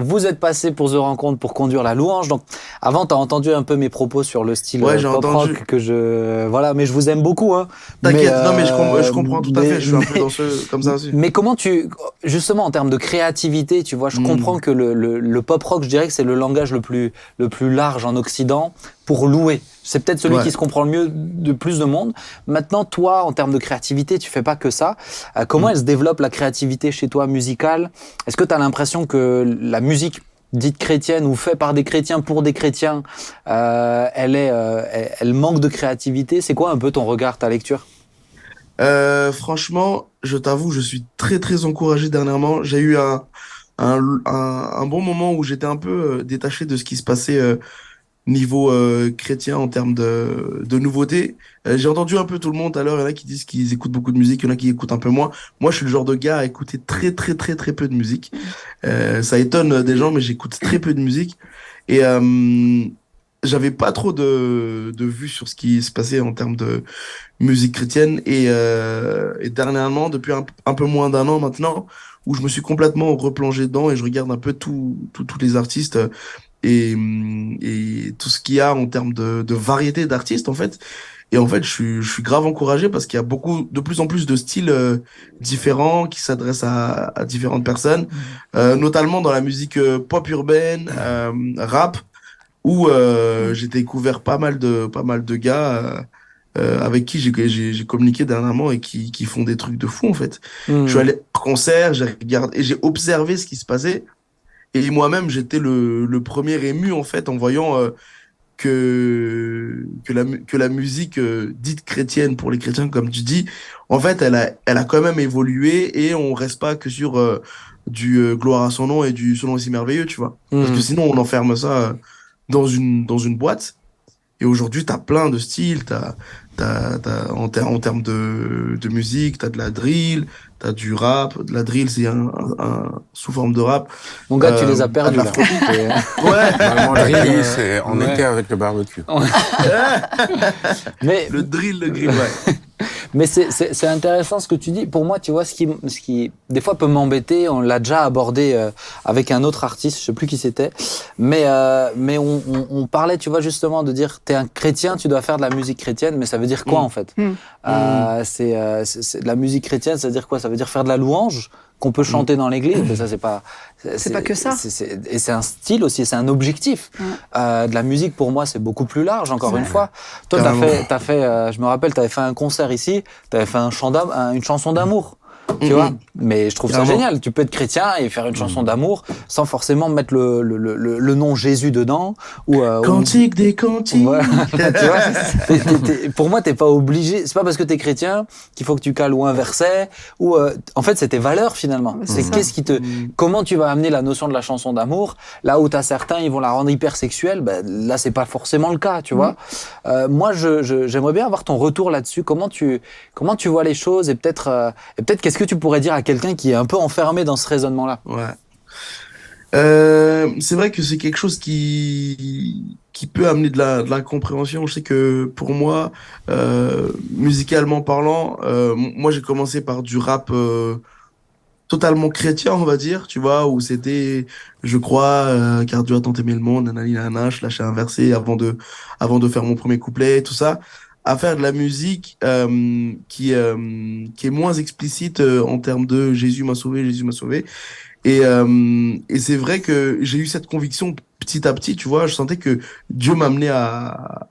Vous êtes passé pour The Rencontre pour conduire la louange. Donc avant, tu as entendu un peu mes propos sur le style Ouais, j'ai pop entendu. rock voilà, mais je vous aime beaucoup. Hein. T'inquiète, Mais, non, mais je comprends tout à fait. Je suis un peu mais- dans comme ça aussi. Mais comment justement en termes de créativité, tu vois, je comprends que le pop rock, je dirais que c'est le langage le plus large en Occident pour louer. C'est peut-être celui Ouais. qui se comprend le mieux de plus de monde. Maintenant, toi, en termes de créativité, tu fais pas que ça. Comment elle se développe la créativité chez toi musicale? Est-ce que tu as l'impression que la musique dite chrétienne ou faite par des chrétiens pour des chrétiens, elle manque de créativité? C'est quoi un peu ton regard, ta lecture? Franchement, je t'avoue, je suis très très encouragé dernièrement. J'ai eu un bon moment où j'étais un peu détaché de ce qui se passait niveau chrétien en termes de nouveautés. J'ai entendu un peu tout le monde tout à l'heure. Il y en a qui disent qu'ils écoutent beaucoup de musique, il y en a qui écoutent un peu moins. Moi, je suis le genre de gars à écouter très très très très peu de musique. Ça étonne des gens, mais j'écoute très peu de musique. Et j'avais pas trop de vues sur ce qui se passait en termes de musique chrétienne. Et dernièrement, depuis un peu moins d'un an maintenant, où je me suis complètement replongé dedans et je regarde un peu tous les artistes et tout ce qu'il y a en termes de variété d'artistes, en fait. Et en fait, je suis grave encouragé parce qu'il y a de plus en plus de styles différents qui s'adressent à différentes personnes, notamment dans la musique pop urbaine, rap, où j'ai découvert pas mal de gars avec qui j'ai communiqué dernièrement et qui font des trucs de fou, en fait. Je suis allé au concert, j'ai regardé et j'ai observé ce qui se passait. Et moi-même, j'étais le premier ému, en fait, en voyant que la musique dite chrétienne pour les chrétiens, comme tu dis, en fait, elle a quand même évolué et on reste pas que sur du gloire à son nom et du son nom est si merveilleux, tu vois. Parce que sinon, on enferme ça dans une boîte. Et aujourd'hui, tu as plein de styles. En termes de musique, tu as de la drill, tu as du rap. De la drill, c'est sous forme de rap. Mon gars, tu les as t'as de perdus là. l'afrobeat. Ouais, Normalement, la Drill, grille, c'est en ouais. été avec le barbecue. Mais le drill, le grill, ouais. Mais c'est intéressant ce que tu dis. Pour moi, tu vois, ce qui des fois peut m'embêter, on l'a déjà abordé avec un autre artiste, je sais plus qui c'était, mais on parlait, tu vois, justement de dire, t'es un chrétien, tu dois faire de la musique chrétienne, mais ça veut dire quoi en fait? C'est de la musique chrétienne, ça veut dire quoi? Ça veut dire faire de la louange qu'on peut chanter dans l'église, mais ça c'est pas que ça. Et c'est un style aussi, c'est un objectif. De la musique pour moi c'est beaucoup plus large. Encore une fois, toi Carrément. t'as fait je me rappelle, t'avais fait un concert ici, t'avais fait une chanson d'amour. tu vois. Mais je trouve ça Clairement. génial. Tu peux être chrétien et faire une chanson d'amour sans forcément mettre le nom Jésus dedans. Ou Cantique des cantiques. Ouais, tu vois, pour moi, t'es pas obligé. C'est pas parce que t'es chrétien qu'il faut que tu cales ou un verset. Ou en fait, c'est tes valeurs finalement. Ouais, C'est c'est qu'est-ce qui te, comment tu vas amener la notion de la chanson d'amour là où t'as certains, ils vont la rendre hyper sexuelle. Ben, là, c'est pas forcément le cas, tu vois. Moi, j'aimerais bien avoir ton retour là-dessus. Comment tu vois les choses et peut-être qu'est-ce que tu pourrais dire à quelqu'un qui est un peu enfermé dans ce raisonnement-là. Ouais. C'est vrai que c'est quelque chose qui peut amener de l'incompréhension. Je sais que pour moi, musicalement parlant, moi j'ai commencé par du rap totalement chrétien, on va dire, tu vois, où c'était, je crois, car Dieu a tant aimé le monde, nanani, nanana, je lâchais un verset avant de faire mon premier couplet, tout ça, à faire de la musique qui est moins explicite en termes de Jésus m'a sauvé, Jésus m'a sauvé. Et c'est vrai que j'ai eu cette conviction petit à petit, tu vois, je sentais que Dieu m'amenait à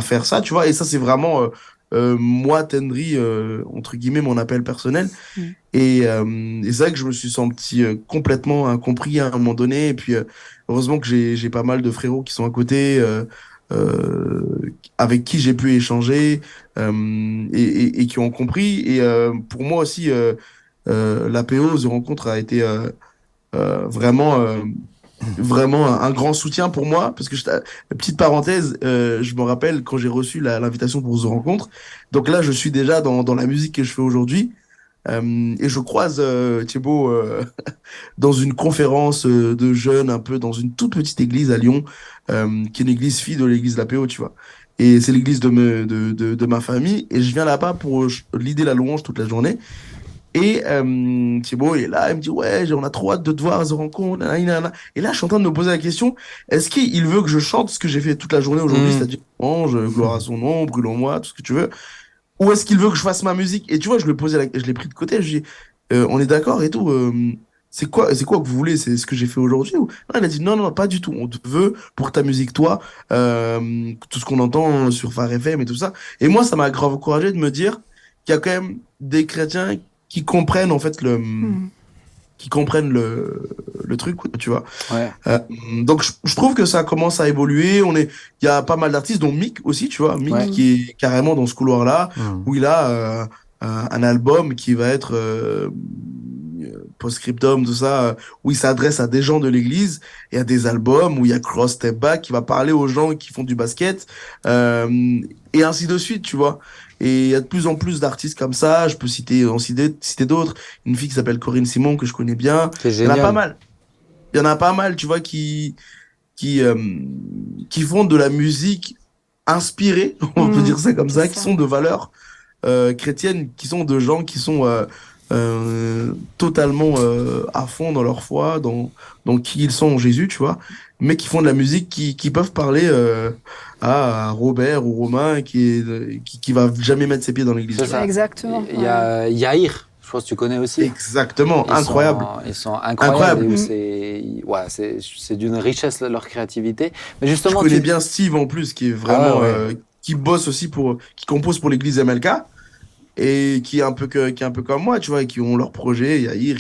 faire ça, tu vois, et ça c'est vraiment moi, Tendry, entre guillemets, mon appel personnel. Et c'est vrai que je me suis senti complètement incompris à un moment donné, et puis heureusement que j'ai pas mal de frérots qui sont à côté, euh, avec qui j'ai pu échanger, et qui ont compris, et pour moi aussi, l'APO, The Rencontre a été vraiment vraiment un grand soutien pour moi parce que petite parenthèse, je me rappelle quand j'ai reçu l'invitation pour The Rencontre, donc là je suis déjà dans la musique que je fais aujourd'hui, et je croise Thibaut dans une conférence de jeunes un peu dans une toute petite église à Lyon, qui est une église fille de l'église de l'APO, tu vois, et c'est l'église de ma famille, et je viens là-bas pour leader la louange toute la journée. Et Thibaut est là, il me dit ouais, on a trop hâte de te voir à The Rencontre, nanani, nanana. Et là, je suis en train de me poser la question, est-ce qu'il veut que je chante ce que j'ai fait toute la journée aujourd'hui, c'est-à-dire ange, gloire à son nom, brûle en moi, tout ce que tu veux, ou est-ce qu'il veut que je fasse ma musique? Et tu vois, je l'ai pris de côté, je lui ai dit, on est d'accord et tout, c'est quoi que vous voulez? C'est ce que j'ai fait aujourd'hui? Ou... Non, il a dit non, non, pas du tout. On te veut pour ta musique, toi, tout ce qu'on entend sur Phare FM et tout ça. Et moi, ça m'a grave encouragé de me dire qu'il y a quand même des chrétiens qui comprennent en fait qui comprennent le truc, tu vois. Ouais. Donc je trouve que ça commence à évoluer. Il y a pas mal d'artistes, dont Mick aussi, tu vois, Mick Ouais. qui est carrément dans ce couloir-là, où il a un album qui va être post-scriptum, tout ça, où il s'adresse à des gens de l'église, et à des albums où il y a Cross Step Back qui va parler aux gens qui font du basket, et ainsi de suite, tu vois. Et il y a de plus en plus d'artistes comme ça. Je peux citer d'autres. Une fille qui s'appelle Corinne Simon, que je connais bien. C'est Il y en a génial. pas mal. Il y en a pas mal, tu vois, qui, euh, qui font de la musique inspirée, on peut dire ça comme ça, c'est qui ça. sont de valeurs chrétiennes, qui sont de gens qui sont totalement à fond dans leur foi, dans qui ils sont en Jésus, tu vois, mais qui font de la musique qui peuvent parler à Robert ou Romain qui va jamais mettre ses pieds dans l'église. C'est tu vois. ça. Exactement. Il y a Yair, je pense que tu connais aussi. Exactement, incroyable. Ils sont incroyables. Incroyable. Et où c'est d'une richesse leur créativité. Mais Je justement, connais bien Steve en plus, qui est vraiment, Ah ouais. qui bosse aussi qui compose pour l'église MLK, et qui est qui est un peu comme moi, tu vois, et qui ont leur projet, Yair,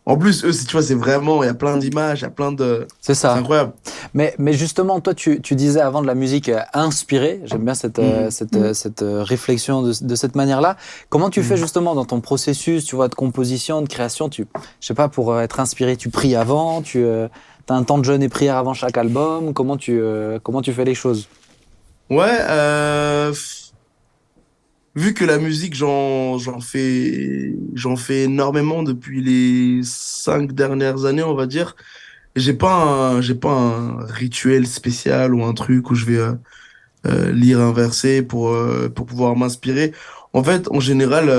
en plus, eux, tu vois, c'est vraiment, il y a plein d'images, il y a plein de, C'est c'est ça. incroyable. Mais justement, toi, tu disais avant de la musique inspirée. J'aime bien cette réflexion de cette manière-là. Comment tu fais justement dans ton processus, tu vois, de composition, de création? Je sais pas, pour être inspiré, tu pries avant, tu as un temps de jeûne et prière avant chaque album. Comment tu fais les choses? Ouais, vu que la musique, j'en fais énormément depuis les 5 dernières années, on va dire. J'ai pas un rituel spécial ou un truc où je vais lire un verset pour pouvoir m'inspirer. En fait, en général,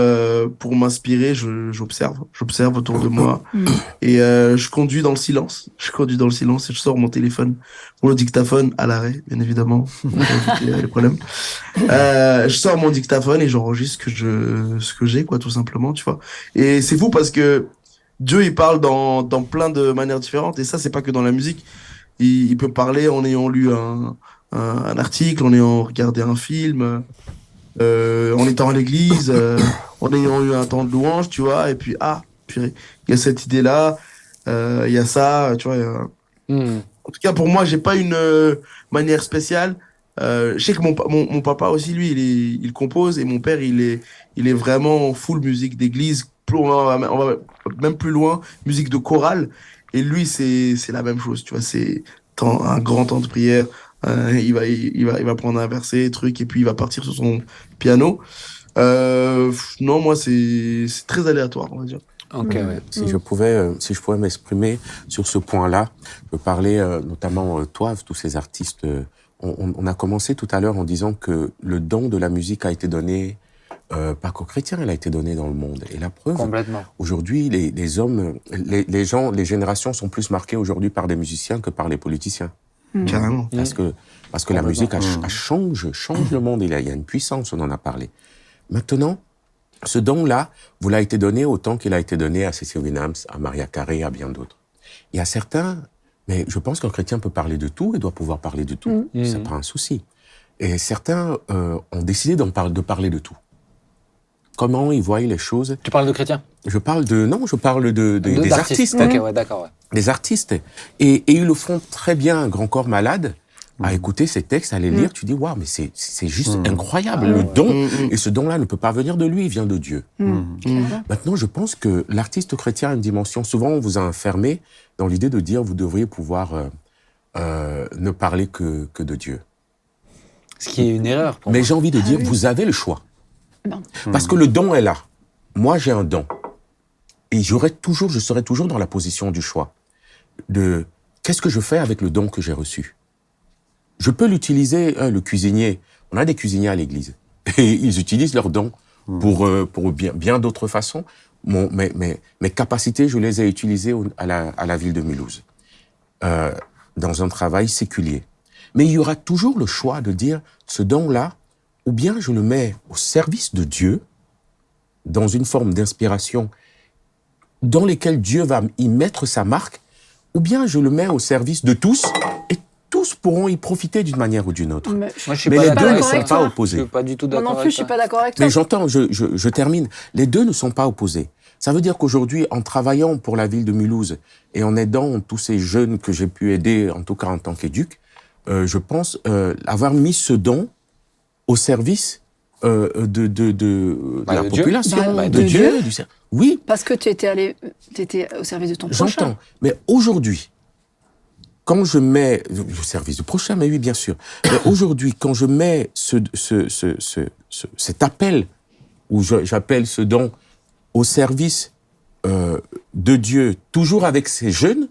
pour m'inspirer, j'observe autour de moi, et je conduis dans le silence. Je conduis dans le silence et je sors mon téléphone ou le dictaphone à l'arrêt, bien évidemment, pour éviter les problèmes. Je sors mon dictaphone et j'enregistre ce que j'ai, quoi, tout simplement, tu vois. Et c'est fou parce que Dieu, il parle dans plein de manières différentes, et ça, c'est pas que dans la musique. Il peut parler en ayant lu un article, en ayant regardé un film, en étant à l'église, en ayant eu un temps de louange, tu vois, et puis, purée, il y a cette idée-là, il y a ça, tu vois. En tout cas, pour moi, j'ai pas une manière spéciale. Je sais que mon papa aussi, lui, il compose, et mon père, il est vraiment full musique d'église. On va même plus loin, musique de chorale. Et lui, c'est la même chose, tu vois. C'est un grand temps de prière. Il va prendre un verset, truc, et puis il va partir sur son piano. Non, moi, c'est très aléatoire, on va dire. Ok, ouais. Si je pouvais m'exprimer sur ce point-là, je peux parler notamment toi, tous ces artistes. On a commencé tout à l'heure en disant que le don de la musique a été donné pas qu'aux chrétiens, il a été donné dans le monde. Et la preuve, Complètement. aujourd'hui, les hommes, les gens, les générations sont plus marquées aujourd'hui par des musiciens que par les politiciens. Carrément. Parce que la musique change le monde. Il y a une puissance, on en a parlé. Maintenant, ce don-là vous l'a été donné autant qu'il a été donné à Cécile Winans, à Maria Carey, à bien d'autres. Il y a certains, mais je pense qu'un chrétien peut parler de tout et doit pouvoir parler de tout. C'est pas un souci. Et certains ont décidé de parler de tout. Comment ils voient les choses. Tu parles de chrétiens? Je parle des artistes. Ok, ouais, d'accord, ouais. Des artistes. Et ils le font très bien, un grand corps malade, à écouter ces textes, à les lire. Tu dis, waouh, mais c'est juste incroyable. Le don, et ce don-là ne peut pas venir de lui, il vient de Dieu. Maintenant, je pense que l'artiste chrétien a une dimension. Souvent, on vous a enfermé dans l'idée de dire, vous devriez pouvoir ne parler que de Dieu. Ce qui est une erreur pour Mais moi. j'ai envie de dire, vous avez le choix. Non. Parce que le don est là. Moi, j'ai un don. Et je serai toujours dans la position du choix. De qu'est-ce que je fais avec le don que j'ai reçu? Je peux l'utiliser, le cuisinier. On a des cuisiniers à l'église. Et ils utilisent leur don pour bien d'autres façons. Mes capacités, je les ai utilisées à la ville de Mulhouse. Dans un travail séculier. Mais il y aura toujours le choix de dire, ce don-là, ou bien je le mets au service de Dieu, dans une forme d'inspiration dans lesquelles Dieu va y mettre sa marque, ou bien je le mets au service de tous, et tous pourront y profiter d'une manière ou d'une autre. Mais Moi, je suis Mais pas les d'accord deux ne avec sont toi. pas Je opposés. suis pas du tout moi d'accord non plus, avec je suis toi. pas d'accord avec toi. Mais j'entends, je termine. Les deux ne sont pas opposés. Ça veut dire qu'aujourd'hui, en travaillant pour la ville de Mulhouse et en aidant tous ces jeunes que j'ai pu aider, en tout cas en tant qu'éduc, je pense avoir mis ce don au service de la de Dieu. population, Bah, de de Dieu. Dieu. Oui, Parce que tu étais au service de ton prochain. j'entends. Mais aujourd'hui, quand je mets le service du prochain, mais oui, bien sûr. Mais aujourd'hui, quand je mets cet appel, ou j'appelle ce don, au service de Dieu, toujours avec ces jeunes,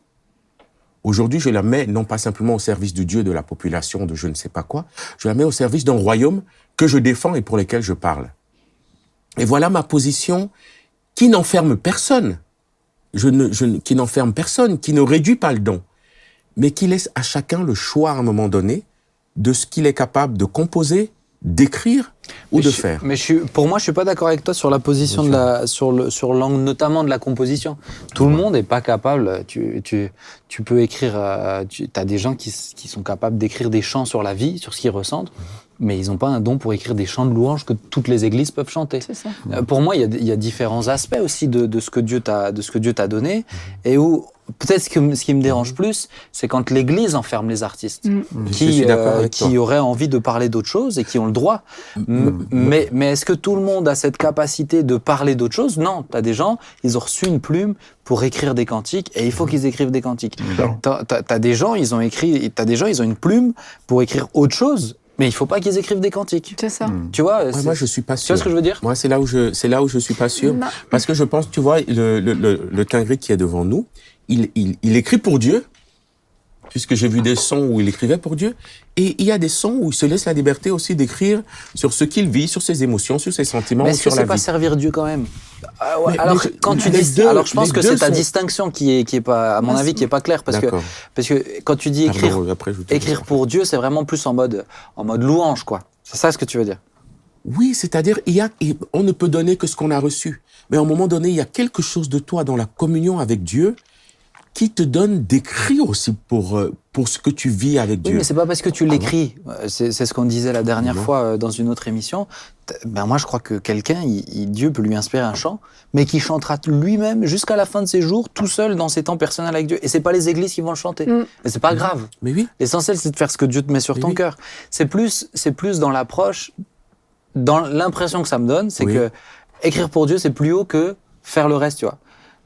aujourd'hui, je la mets non pas simplement au service de Dieu, de la population, de je ne sais pas quoi, je la mets au service d'un royaume que je défends et pour lequel je parle. Et voilà ma position qui n'enferme personne, qui n'enferme personne, qui ne réduit pas le don, mais qui laisse à chacun le choix à un moment donné de ce qu'il est capable de composer, d'écrire ou de faire. Mais pour moi, je suis pas d'accord avec toi sur la position sur l'angle notamment de la composition. Tout le monde est pas capable. Tu peux écrire. T'as des gens qui sont capables d'écrire des chants sur la vie, sur ce qu'ils ressentent, mais ils n'ont pas un don pour écrire des chants de louange que toutes les églises peuvent chanter. C'est ça. Pour moi, il y a différents aspects aussi de ce que Dieu t'a donné, et où peut-être ce qui me dérange plus, c'est quand l'Église enferme les artistes Je suis d'accord avec toi. qui auraient envie de parler d'autre chose et qui ont le droit. Mais est-ce que tout le monde a cette capacité de parler d'autre chose? Non, t'as des gens, ils ont reçu une plume pour écrire des cantiques et il faut qu'ils écrivent des cantiques. T'as des gens, ils ont une plume pour écrire autre chose. Mais il faut pas qu'ils écrivent des cantiques. C'est ça. Tu vois, Ouais, moi, je suis pas sûr. tu vois ce que je veux dire? Moi, c'est là où je suis pas sûr. Non. Parce que je pense, tu vois, le Tingri qui est devant nous, il écrit pour Dieu, puisque j'ai vu des sons où il écrivait pour Dieu, et il y a des sons où il se laisse la liberté aussi d'écrire sur ce qu'il vit, sur ses émotions, sur ses sentiments, Mais est-ce sur que la c'est pas vie. servir Dieu quand même? Mais Quand tu les dis, deux- alors je pense les que deux c'est ta sont- distinction qui est pas, à mon avis, qui est pas claire parce que D'accord. quand tu dis écrire, Pardon, après, je te écrire dis. pour Dieu, c'est vraiment plus en mode louange, quoi. C'est ça ce que tu veux dire? Oui, c'est-à-dire, on ne peut donner que ce qu'on a reçu. Mais à un moment donné, il y a quelque chose de toi dans la communion avec Dieu qui te donne des cris aussi pour ce que tu vis avec Dieu. Oui, mais c'est pas parce que tu l'écris. C'est ce qu'on disait la dernière fois dans une autre émission. Ben moi, je crois que quelqu'un, Dieu peut lui inspirer un chant, mais qui chantera lui-même jusqu'à la fin de ses jours, tout seul dans ses temps personnels avec Dieu. Et c'est pas les églises qui vont le chanter. Mais c'est pas grave. Mais oui. L'essentiel, c'est de faire ce que Dieu te met sur ton cœur. C'est plus dans l'approche, dans l'impression que ça me donne, c'est que écrire pour Dieu, c'est plus haut que faire le reste, tu vois.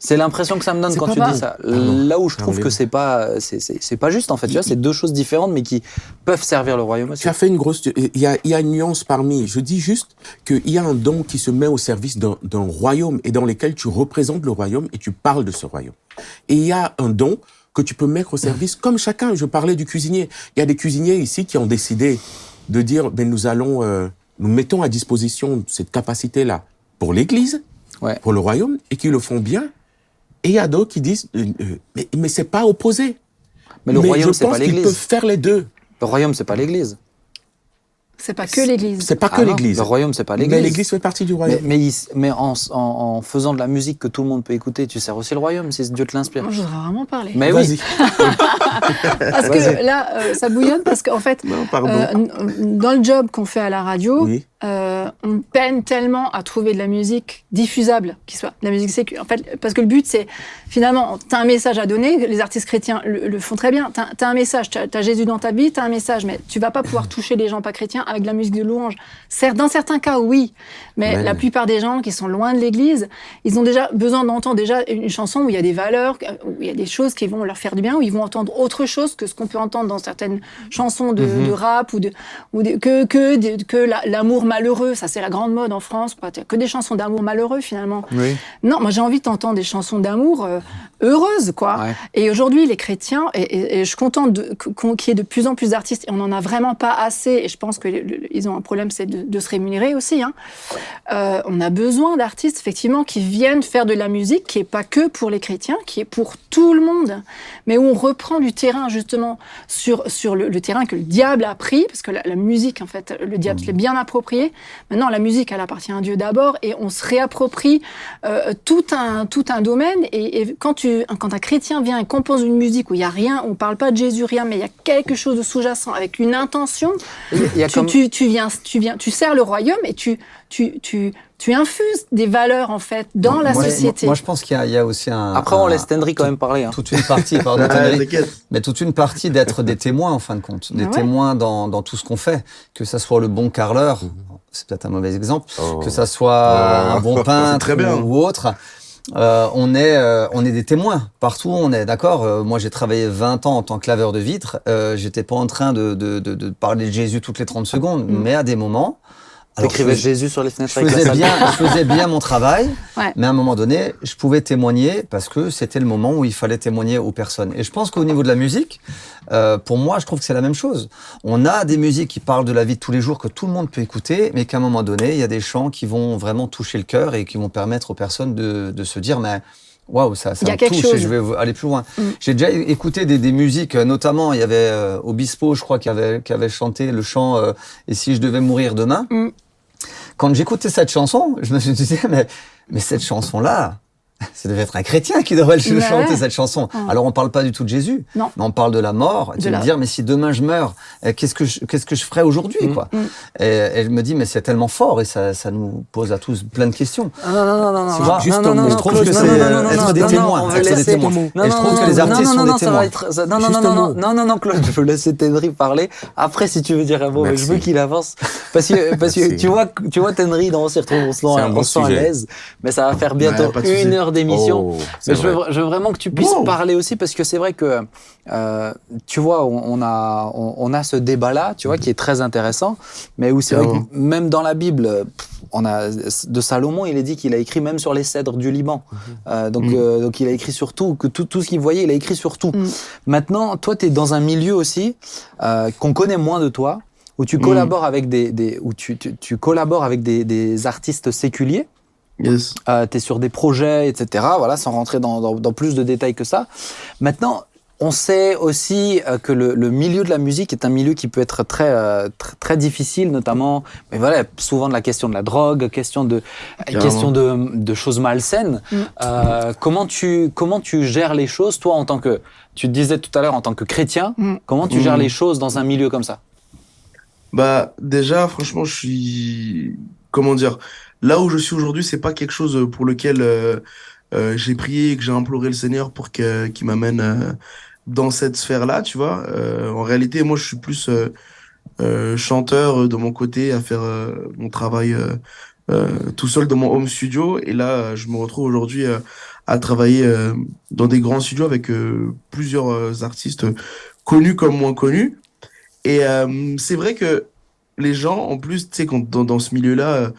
C'est l'impression que ça me donne quand tu dis ça. Là où je trouve que c'est pas juste, en fait. Tu vois, c'est deux choses différentes, mais qui peuvent servir le royaume aussi. Tu as fait une grosse... Il y a une nuance parmi. Je dis juste qu'il y a un don qui se met au service d'un royaume et dans lequel tu représentes le royaume et tu parles de ce royaume. Et il y a un don que tu peux mettre au service comme chacun. Je parlais du cuisinier. Il y a des cuisiniers ici qui ont décidé de dire, mais nous mettons à disposition cette capacité-là pour l'Église, pour le royaume, et qui le font bien. Et il y a d'autres qui disent, mais c'est pas opposé. Mais le royaume, c'est pas l'Église. Ils peuvent faire les deux. Le royaume, c'est pas l'Église. C'est pas que l'Église. C'est pas que l'Église. Le royaume, c'est pas l'Église. Mais l'Église fait partie du royaume. Mais en faisant de la musique que tout le monde peut écouter, tu sers aussi le royaume, si Dieu te l'inspire. Moi, je voudrais vraiment parler. Mais vas-y. Parce que là, ça bouillonne parce qu'en fait, dans le job qu'on fait à la radio, on peine tellement à trouver de la musique diffusable, qui soit de la musique sécu. En fait, parce que le but, c'est finalement, t'as un message à donner. Les artistes chrétiens le font très bien. T'as un message, t'as Jésus dans ta vie, t'as un message, mais tu vas pas pouvoir toucher les gens pas chrétiens avec de la musique de louange. Certes, dans certains cas, oui, mais la plupart des gens qui sont loin de l'Église, ils ont déjà besoin d'entendre déjà une chanson où il y a des valeurs, où il y a des choses qui vont leur faire du bien, où ils vont entendre autre chose que ce qu'on peut entendre dans certaines chansons de rap que l'amour malheureux. Ça, c'est la grande mode en France. Que des chansons d'amour malheureux, finalement. Oui. Non, moi, j'ai envie d'entendre des chansons d'amour heureuses, quoi. Ouais. Et aujourd'hui, les chrétiens, et je suis contente qu'il y ait de plus en plus d'artistes, et on n'en a vraiment pas assez, et je pense qu'ils ont un problème, c'est de se rémunérer aussi. Hein. On a besoin d'artistes, effectivement, qui viennent faire de la musique, qui n'est pas que pour les chrétiens, qui est pour tout le monde, mais où on reprend du terrain, justement, sur le terrain que le diable a pris, parce que la musique, en fait, le diable se l'est bien approprié. Maintenant, la musique, elle appartient à Dieu d'abord, et on se réapproprie tout un domaine. Et quand un chrétien vient et compose une musique où il n'y a rien, on ne parle pas de Jésus, rien, mais il y a quelque chose de sous-jacent, avec une intention, tu sers le royaume et tu infuses des valeurs, en fait, dans la société. Moi, je pense qu'il y a aussi un... Après, on laisse Tendry quand même parler. Hein. Toute une partie, pardon, Tendry, mais toute une partie d'être des témoins, en fin de compte. Des témoins dans tout ce qu'on fait. Que ça soit le bon carreleur, c'est peut-être un mauvais exemple, que ça soit un bon peintre ou autre. On est des témoins. Partout, on est d'accord. Moi, j'ai travaillé 20 ans en tant que laveur de vitres. J'étais pas en train de parler de Jésus toutes les 30 secondes, mais à des moments... T'écrivais Jésus sur les fenêtres je faisais bien mon travail, mais à un moment donné, je pouvais témoigner parce que c'était le moment où il fallait témoigner aux personnes. Et je pense qu'au niveau de la musique, pour moi, je trouve que c'est la même chose. On a des musiques qui parlent de la vie de tous les jours que tout le monde peut écouter, mais qu'à un moment donné, il y a des chants qui vont vraiment toucher le cœur et qui vont permettre aux personnes de se dire, mais waouh, ça me touche et je vais aller plus loin. J'ai déjà écouté des musiques, notamment il y avait Obispo, je crois, qui avait chanté le chant Et si je devais mourir demain. Quand j'écoutais cette chanson, je me suis dit, mais cette chanson-là, ça devait être un chrétien qui devrait chanter cette chanson. Alors on parle pas du tout de Jésus, mais on parle de la mort. Tu vas me dire, mais si demain je meurs, qu'est-ce que je ferais aujourd'hui, quoi. Et je me dis, mais c'est tellement fort et ça nous pose à tous plein de questions. Non. Je trouve que c'est être des témoins. Et je trouve que les artistes sont des témoins. Non, Claude, je veux laisser Tendry parler. Après, si tu veux dire un mot, je veux qu'il avance. Parce que tu vois Tendry, on s'y retrouve, on se sent à l'aise, mais ça va faire bientôt 1 heure d'émission. Mais je veux vraiment que tu puisses parler aussi, parce que c'est vrai que tu vois, on a ce débat-là, tu vois, qui est très intéressant, mais où c'est vrai que même dans la Bible, on a de Salomon, il est dit qu'il a écrit même sur les cèdres du Liban. Donc il a écrit sur tout, que tout ce qu'il voyait, il a écrit sur tout. Maintenant, toi, tu es dans un milieu aussi qu'on connaît moins de toi, où tu collabores avec tu collabores avec des artistes séculiers. Yes. T'es sur des projets, etc. Voilà, sans rentrer dans plus de détails que ça. Maintenant, On sait aussi que le milieu de la musique est un milieu qui peut être très difficile, notamment, mais voilà, souvent de la question de la drogue, question de choses malsaines. Comment tu gères les choses, toi, en tant que, tu te disais tout à l'heure, en tant que chrétien, comment tu gères les choses dans un milieu comme ça? Bah, déjà, franchement, comment dire, là où je suis aujourd'hui, c'est pas quelque chose pour lequel j'ai prié et que j'ai imploré le Seigneur pour qu'il m'amène dans cette sphère-là, tu vois. En réalité, moi, je suis plus chanteur de mon côté, à faire mon travail tout seul dans mon home studio. Et là, je me retrouve aujourd'hui à travailler dans des grands studios avec plusieurs artistes connus comme moins connus. Et c'est vrai que les gens, en plus, tu sais, dans ce milieu-là,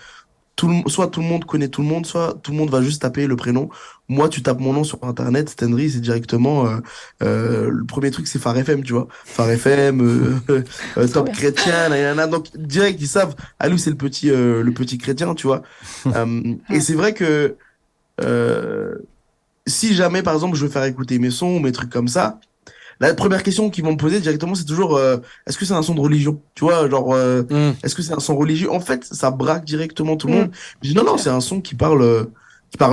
soit tout le monde connaît tout le monde, soit tout le monde va juste taper le prénom. Moi, tu tapes mon nom sur Internet, Stenry, c'est directement le premier truc, c'est Phare FM, tu vois. Phare FM, Top bien. Chrétien, nanana. Donc direct, ils savent. Ah, lui, c'est le petit chrétien, tu vois. Et c'est vrai que si jamais, par exemple, je veux faire écouter mes sons ou mes trucs comme ça, la première question qu'ils vont me poser directement, c'est toujours est-ce que c'est un son de religion? Tu vois, genre, est-ce que c'est un son religieux? En fait, ça braque directement tout le monde. Je dis non, c'est un son qui parle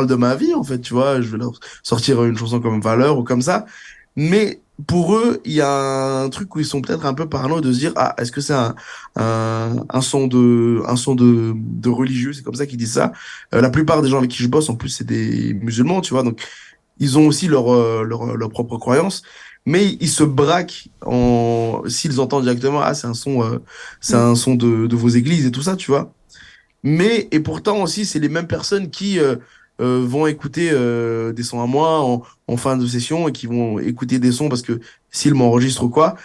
de ma vie, en fait, tu vois. Je vais leur sortir une chanson comme Valeur ou comme ça. Mais pour eux, il y a un truc où ils sont peut-être un peu parano de se dire ah, est-ce que c'est un son de religieux? C'est comme ça qu'ils disent ça. La plupart des gens avec qui je bosse, en plus, c'est des musulmans, tu vois. Donc, ils ont aussi leur propre croyance, mais ils se braquent s'ils entendent directement, ah, c'est un son de vos églises et tout ça, tu vois. Et pourtant aussi, c'est les mêmes personnes qui vont écouter des sons à moi en fin de session et qui vont écouter des sons parce que s'ils m'enregistrent ou quoi,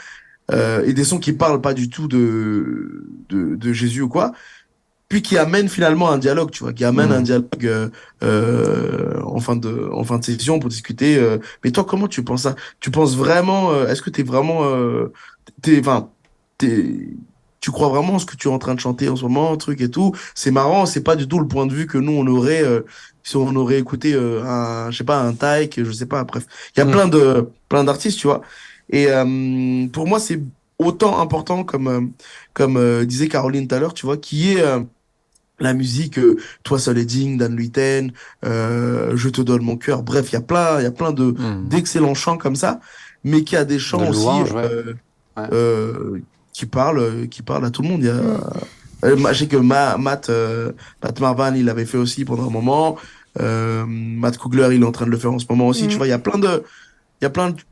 et des sons qui parlent pas du tout de Jésus ou quoi, puis qui amène finalement un dialogue, tu vois, qui amène un dialogue en fin de session pour discuter. Mais toi, comment tu penses ça? Tu penses vraiment, est-ce que t'es vraiment, enfin, t'es, tu crois vraiment en ce que tu es en train de chanter en ce moment, truc et tout? C'est marrant, c'est pas du tout le point de vue que nous on aurait si on aurait écouté je sais pas, un Taïk, je sais pas, bref. Il y a plein d'artistes, tu vois. Et pour moi, c'est autant important comme disait Caroline tout à l'heure, tu vois, qui est la musique, Toi seul est digne d'Anne Luyten, Je te donne mon cœur. Bref, il y a plein d'excellents chants comme ça, mais qui a des De chants aussi louange, ouais. Ouais. qui parlent à tout le monde. Je sais que Matt Marvan, il l'avait fait aussi pendant un moment. Matt Kugler, il est en train de le faire en ce moment aussi. Tu vois, il y a plein de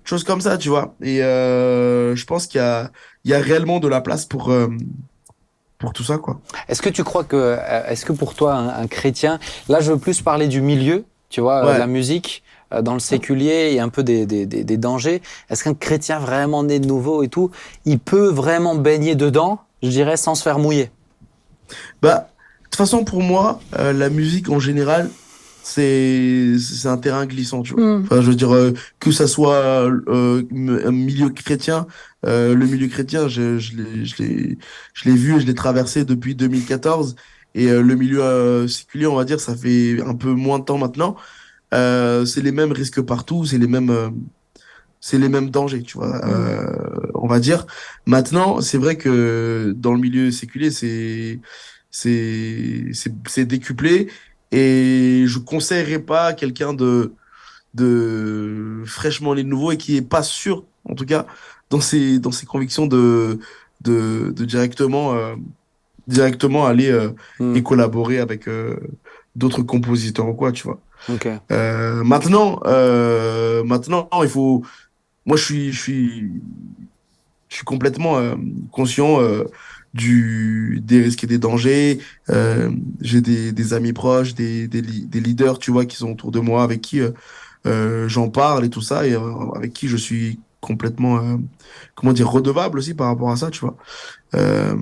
choses comme ça, tu vois. Et je pense il y a réellement de la place pour tout ça, quoi. Est-ce que pour toi, un chrétien, là, je veux plus parler du milieu, tu vois, Ouais. de la musique, dans le séculier et un peu des dangers. Est-ce qu'un chrétien vraiment né de nouveau et tout, il peut vraiment baigner dedans, je dirais, sans se faire mouiller? Bah, de toute façon, pour moi, la musique en général, c'est un terrain glissant, tu vois. Enfin, je veux dire, que ça soit un milieu chrétien, le milieu chrétien, je l'ai vu et je l'ai traversé depuis 2014. Et le milieu séculier, on va dire, ça fait un peu moins de temps maintenant. C'est les mêmes risques partout, c'est les mêmes dangers, tu vois, on va dire. Maintenant, c'est vrai que dans le milieu séculier, c'est décuplé et je conseillerais pas à quelqu'un de fraîchement né de nouveau et qui est pas sûr, en tout cas, dans ses convictions de directement aller et collaborer avec d'autres compositeurs ou quoi, tu vois. Ok. Maintenant, il faut. Moi, je suis complètement conscient des risques et des dangers. J'ai des amis proches, des leaders, tu vois, qui sont autour de moi, avec qui j'en parle et tout ça, et avec qui je suis complètement, comment dire, redevable aussi par rapport à ça, tu vois. Euh,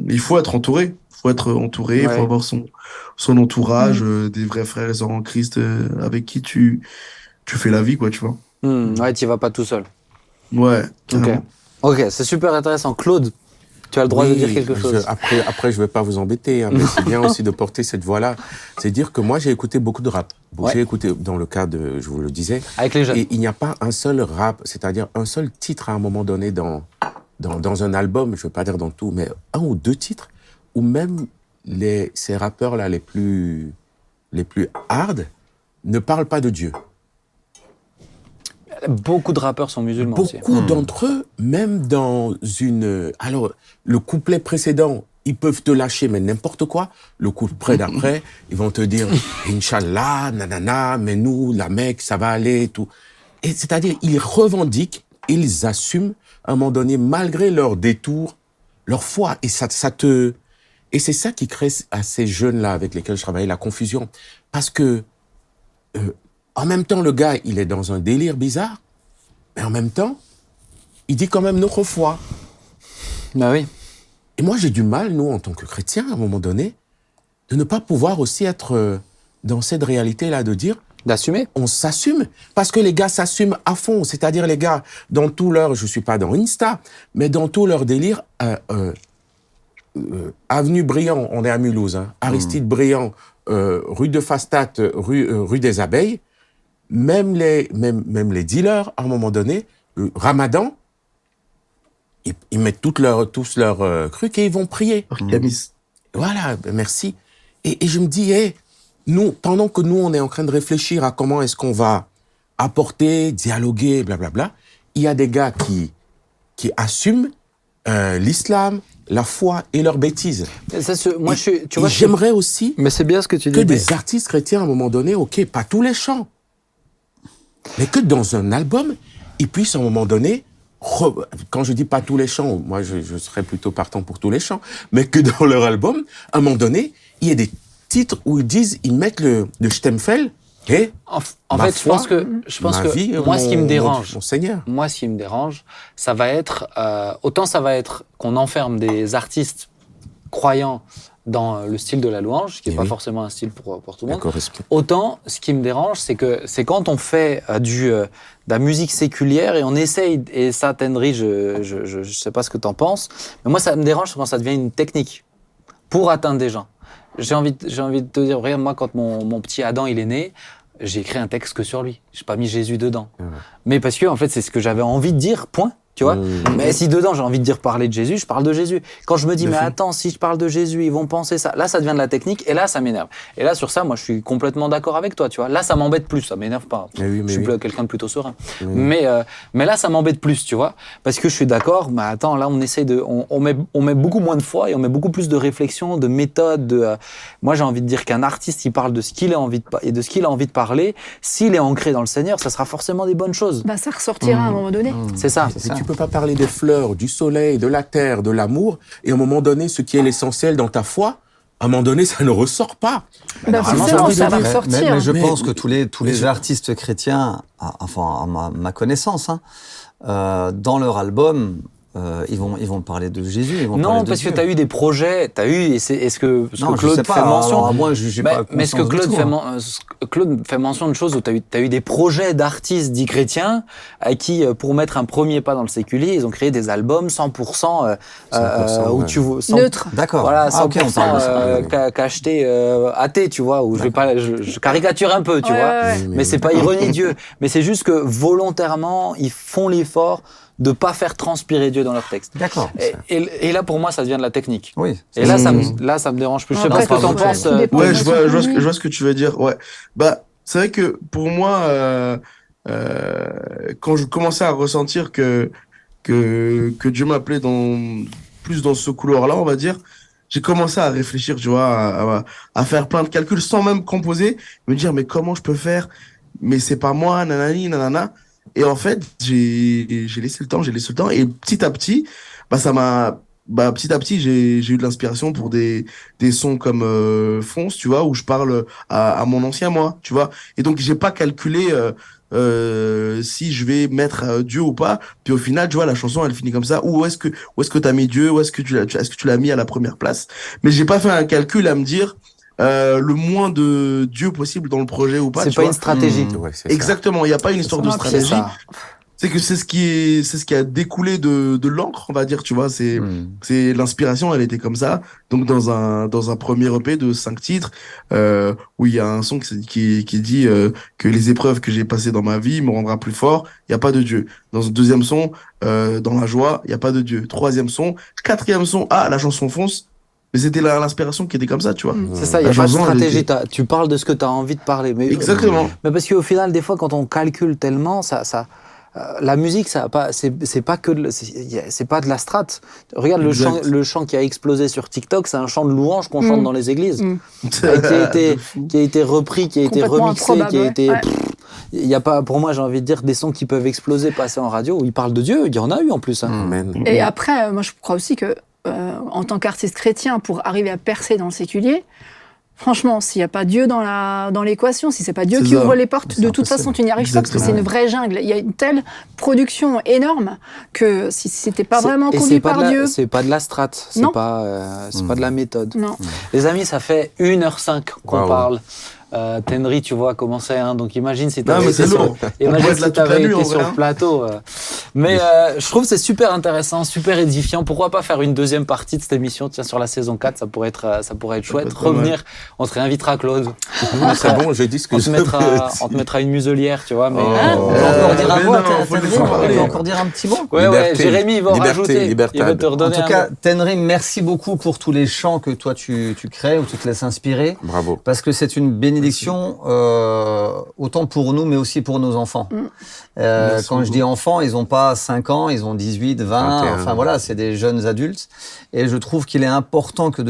il faut être entouré. Il faut être entouré, il faut Ouais. avoir son entourage, des vrais frères et sœurs en Christ avec qui tu fais la vie, quoi, tu vois. Ouais, tu vas pas tout seul. Ouais, Ok. carrément. Ok, c'est super intéressant. Claude, Tu as le droit de Oui, dire quelque chose. Après, je vais pas vous embêter, hein, mais c'est bien aussi de porter cette voix-là. C'est dire que moi, j'ai écouté beaucoup de rap. Ouais. J'ai écouté, dans le cas de, je vous le disais, Avec les jeunes. et il n'y a pas un seul rap, c'est-à-dire un seul titre à un moment donné dans un album, je veux pas dire dans tout, mais un ou deux titres, où même ces rappeurs-là les plus hard ne parlent pas de Dieu. Beaucoup de rappeurs sont musulmans aussi. Beaucoup d'entre eux, même dans une... Alors, le couplet précédent, ils peuvent te lâcher, mais n'importe quoi. Le couplet d'après, ils vont te dire « Inch'Allah, nanana, mais nous, la Mecque, ça va aller, tout. » Et c'est-à-dire, ils revendiquent, ils assument, à un moment donné, malgré leur détour, leur foi. Et et c'est ça qui crée à ces jeunes-là avec lesquels je travaillais la confusion. Parce que, en même temps, le gars, il est dans un délire bizarre, mais en même temps, il dit quand même notre foi. Bah oui. Et moi, j'ai du mal, nous, en tant que chrétiens, à un moment donné, de ne pas pouvoir aussi être dans cette réalité-là, de dire, D'assumer. on s'assume, parce que les gars s'assument à fond. C'est-à-dire, les gars, dans tout leur, je suis pas dans Insta, mais dans tout leur délire, Avenue Briand, on est à Mulhouse, hein, Aristide Briand, rue de Fastat, rue des Abeilles, même les dealers, à un moment donné, Ramadan, ils mettent tous leurs trucs et ils vont prier. Camis. Voilà, merci. Et je me dis, nous, pendant que nous, on est en train de réfléchir à comment est-ce qu'on va apporter, dialoguer, blablabla, il y a des gars qui assument l'islam, la foi et leurs bêtises. Ça, moi, tu vois, j'aimerais aussi mais c'est bien ce que tu dis. que des artistes chrétiens, à un moment donné, ok, pas tous les chants, mais que dans un album, ils puissent, à un moment donné, quand je dis pas tous les chants, moi, je serais plutôt partant pour tous les chants, mais que dans leur album, à un moment donné, il y ait des titres où ils mettent le Stemfel et En fait, je pense que moi, ce qui me dérange, mon Seigneur. Moi, ce qui me dérange, ça va être autant ça va être qu'on enferme des artistes croyants dans le style de la louange, qui n'est pas forcément un style pour tout le monde. Autant, ce qui me dérange, c'est quand on fait de la musique séculière et on essaye, et ça, Tenry, je sais pas ce que t'en penses, mais moi, ça me dérange quand ça devient une technique pour atteindre des gens. J'ai envie de te dire, regarde, moi, quand mon petit Adam, il est né, j'ai écrit un texte que sur lui. J'ai pas mis Jésus dedans. Mais parce que, en fait, c'est ce que j'avais envie de dire, point. Tu vois, mais si dedans j'ai envie de dire parler de Jésus, je parle de Jésus. Quand je me dis mais attends, si je parle de Jésus, ils vont penser ça. Là, ça devient de la technique et là, ça m'énerve. Et là, sur ça, moi, je suis complètement d'accord avec toi. Tu vois, là, ça m'embête plus, ça m'énerve pas. Je suis quelqu'un de plutôt serein. Mais là, ça m'embête plus, tu vois, parce que je suis d'accord. Mais attends, là, on essaye on met beaucoup moins de foi et on met beaucoup plus de réflexion, de méthode. Moi, j'ai envie de dire qu'un artiste, il parle de ce qu'il a envie de parler. S'il est ancré dans le Seigneur, ça sera forcément des bonnes choses. Bah, ça ressortira à un moment donné. C'est ça. Tu peux pas parler des fleurs, du soleil, de la terre, de l'amour, et à un moment donné, ce qui est l'essentiel dans ta foi, à un moment donné, ça ne ressort pas. Bah, forcément, ça va ressortir. Mais je pense que tous les artistes chrétiens, enfin, à ma connaissance, dans leur album, ils vont parler de Jésus. Non, parce que tu as eu des projets, est-ce que Claude fait mention. Alors, moi, j'ai pas mais est-ce que Claude fait mention de choses où tu as eu des projets d'artistes dits chrétiens à qui, pour mettre un premier pas dans le séculier, ils ont créé des albums 100%, où tu vois. Neutre. D'accord. Voilà, 100% cacheté, athée, tu vois, où je caricature un peu, tu vois. Mais c'est pas ironie Dieu. Mais c'est juste que volontairement, ils font l'effort de pas faire transpirer Dieu dans leur texte. D'accord. Et là, pour moi, ça devient de la technique. Oui. Et là, ça me dérange plus. Je sais pas ce que t'en penses. Ouais, je vois ce que tu veux dire. Ouais. Bah, c'est vrai que pour moi, quand je commençais à ressentir que Dieu m'appelait plus dans ce couloir-là, on va dire, j'ai commencé à réfléchir, tu vois, à faire plein de calculs sans même composer, me dire, mais comment je peux faire? Mais c'est pas moi, nanani, nanana. Et en fait, j'ai laissé le temps, et petit à petit, petit à petit, j'ai eu de l'inspiration pour des sons comme Fonce, tu vois, où je parle à mon ancien moi, tu vois. Et donc, j'ai pas calculé si je vais mettre Dieu ou pas. Puis au final, tu vois, la chanson, elle finit comme ça. Où est-ce que t'as mis Dieu? Est-ce que tu l'as mis à la première place? Mais j'ai pas fait un calcul à me dire le moins de Dieu possible dans le projet ou pas. C'est pas une stratégie. Exactement, il n'y a pas une histoire de stratégie. c'est que c'est ce qui a découlé de l'encre, on va dire, tu vois. C'est l'inspiration, elle était comme ça. Donc dans un premier EP de 5 titres, où il y a un son qui dit que les épreuves que j'ai passées dans ma vie me rendra plus fort. Il y a pas de Dieu. Dans un deuxième son, dans la joie, il y a pas de Dieu. Troisième son, quatrième son, la chanson fonce. Mais c'était l'inspiration qui était comme ça, tu vois. C'est ça, il n'y a pas de stratégie. Tu parles de ce que tu as envie de parler. Mais, exactement. Mais parce qu'au final, des fois, quand on calcule tellement, la musique, c'est pas de la strat. Regarde le chant qui a explosé sur TikTok, c'est un chant de louange qu'on chante dans les églises, qui a été repris, qui a été remixé, qui a été. Il y a pas, pour moi, j'ai envie de dire, des sons qui peuvent exploser, passer en radio où ils parlent de Dieu. Il y en a eu en plus. Et après, moi, je crois aussi que en tant qu'artiste chrétien, pour arriver à percer dans le séculier, franchement, s'il n'y a pas Dieu dans l'équation, si c'est pas Dieu qui ouvre les portes, de toute façon, tu n'y arrives pas parce que c'est une vraie jungle. Il y a une telle production énorme que si c'était pas vraiment conduit par Dieu. C'est pas de la strat, c'est pas de la méthode. Non. Les amis, ça fait 1h05 qu'on parle. Tenri, tu vois comment c'est, hein, donc imagine si tu avais été sur le plateau. Mais je trouve que c'est super intéressant, super édifiant. Pourquoi pas faire une deuxième partie de cette émission, tiens, sur la saison 4, ça pourrait être chouette. Revenir, on te réinvitera, Claude. C'est bon, j'ai dit ce que on te mettra une muselière, tu vois. Mais on va encore dire un mot, on va encore dire un petit mot. Ouais, Jérémy, il va en rajouter. Il va te redonner. En tout cas, Tenri, merci beaucoup pour tous les chants que toi tu crées ou tu te laisses inspirer. Bravo. Parce que c'est une bénédiction, autant pour nous, mais aussi pour nos enfants. Quand je dis enfants, ils n'ont pas 5 ans, ils ont 18, 20, 21. Enfin voilà, c'est des jeunes adultes. Et je trouve qu'il est important que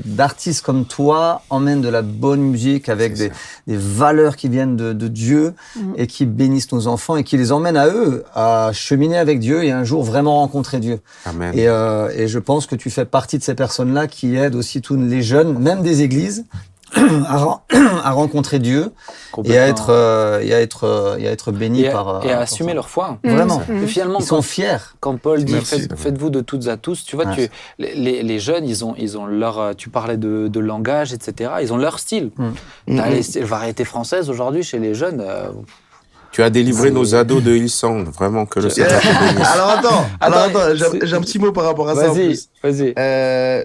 d'artistes comme toi emmènent de la bonne musique avec des valeurs qui viennent de Dieu et qui bénissent nos enfants et qui les emmènent à eux à cheminer avec Dieu et un jour vraiment rencontrer Dieu. Amen. Et je pense que tu fais partie de ces personnes-là qui aident aussi tous les jeunes, même des églises, à rencontrer Dieu et à être bénis par et à assumer leur foi. Vraiment. Et finalement, ils sont fiers. Quand Paul dit faites-vous de toutes à tous, tu vois, les jeunes, ils ont leur. Tu parlais de langage, etc. Ils ont leur style. T'as les variétés françaises aujourd'hui chez les jeunes. Tu as délivré nos ados de Hillsong, vraiment que le Seigneur te bénisse. Alors attends, j'ai un petit mot par rapport à ça en plus. Vas-y.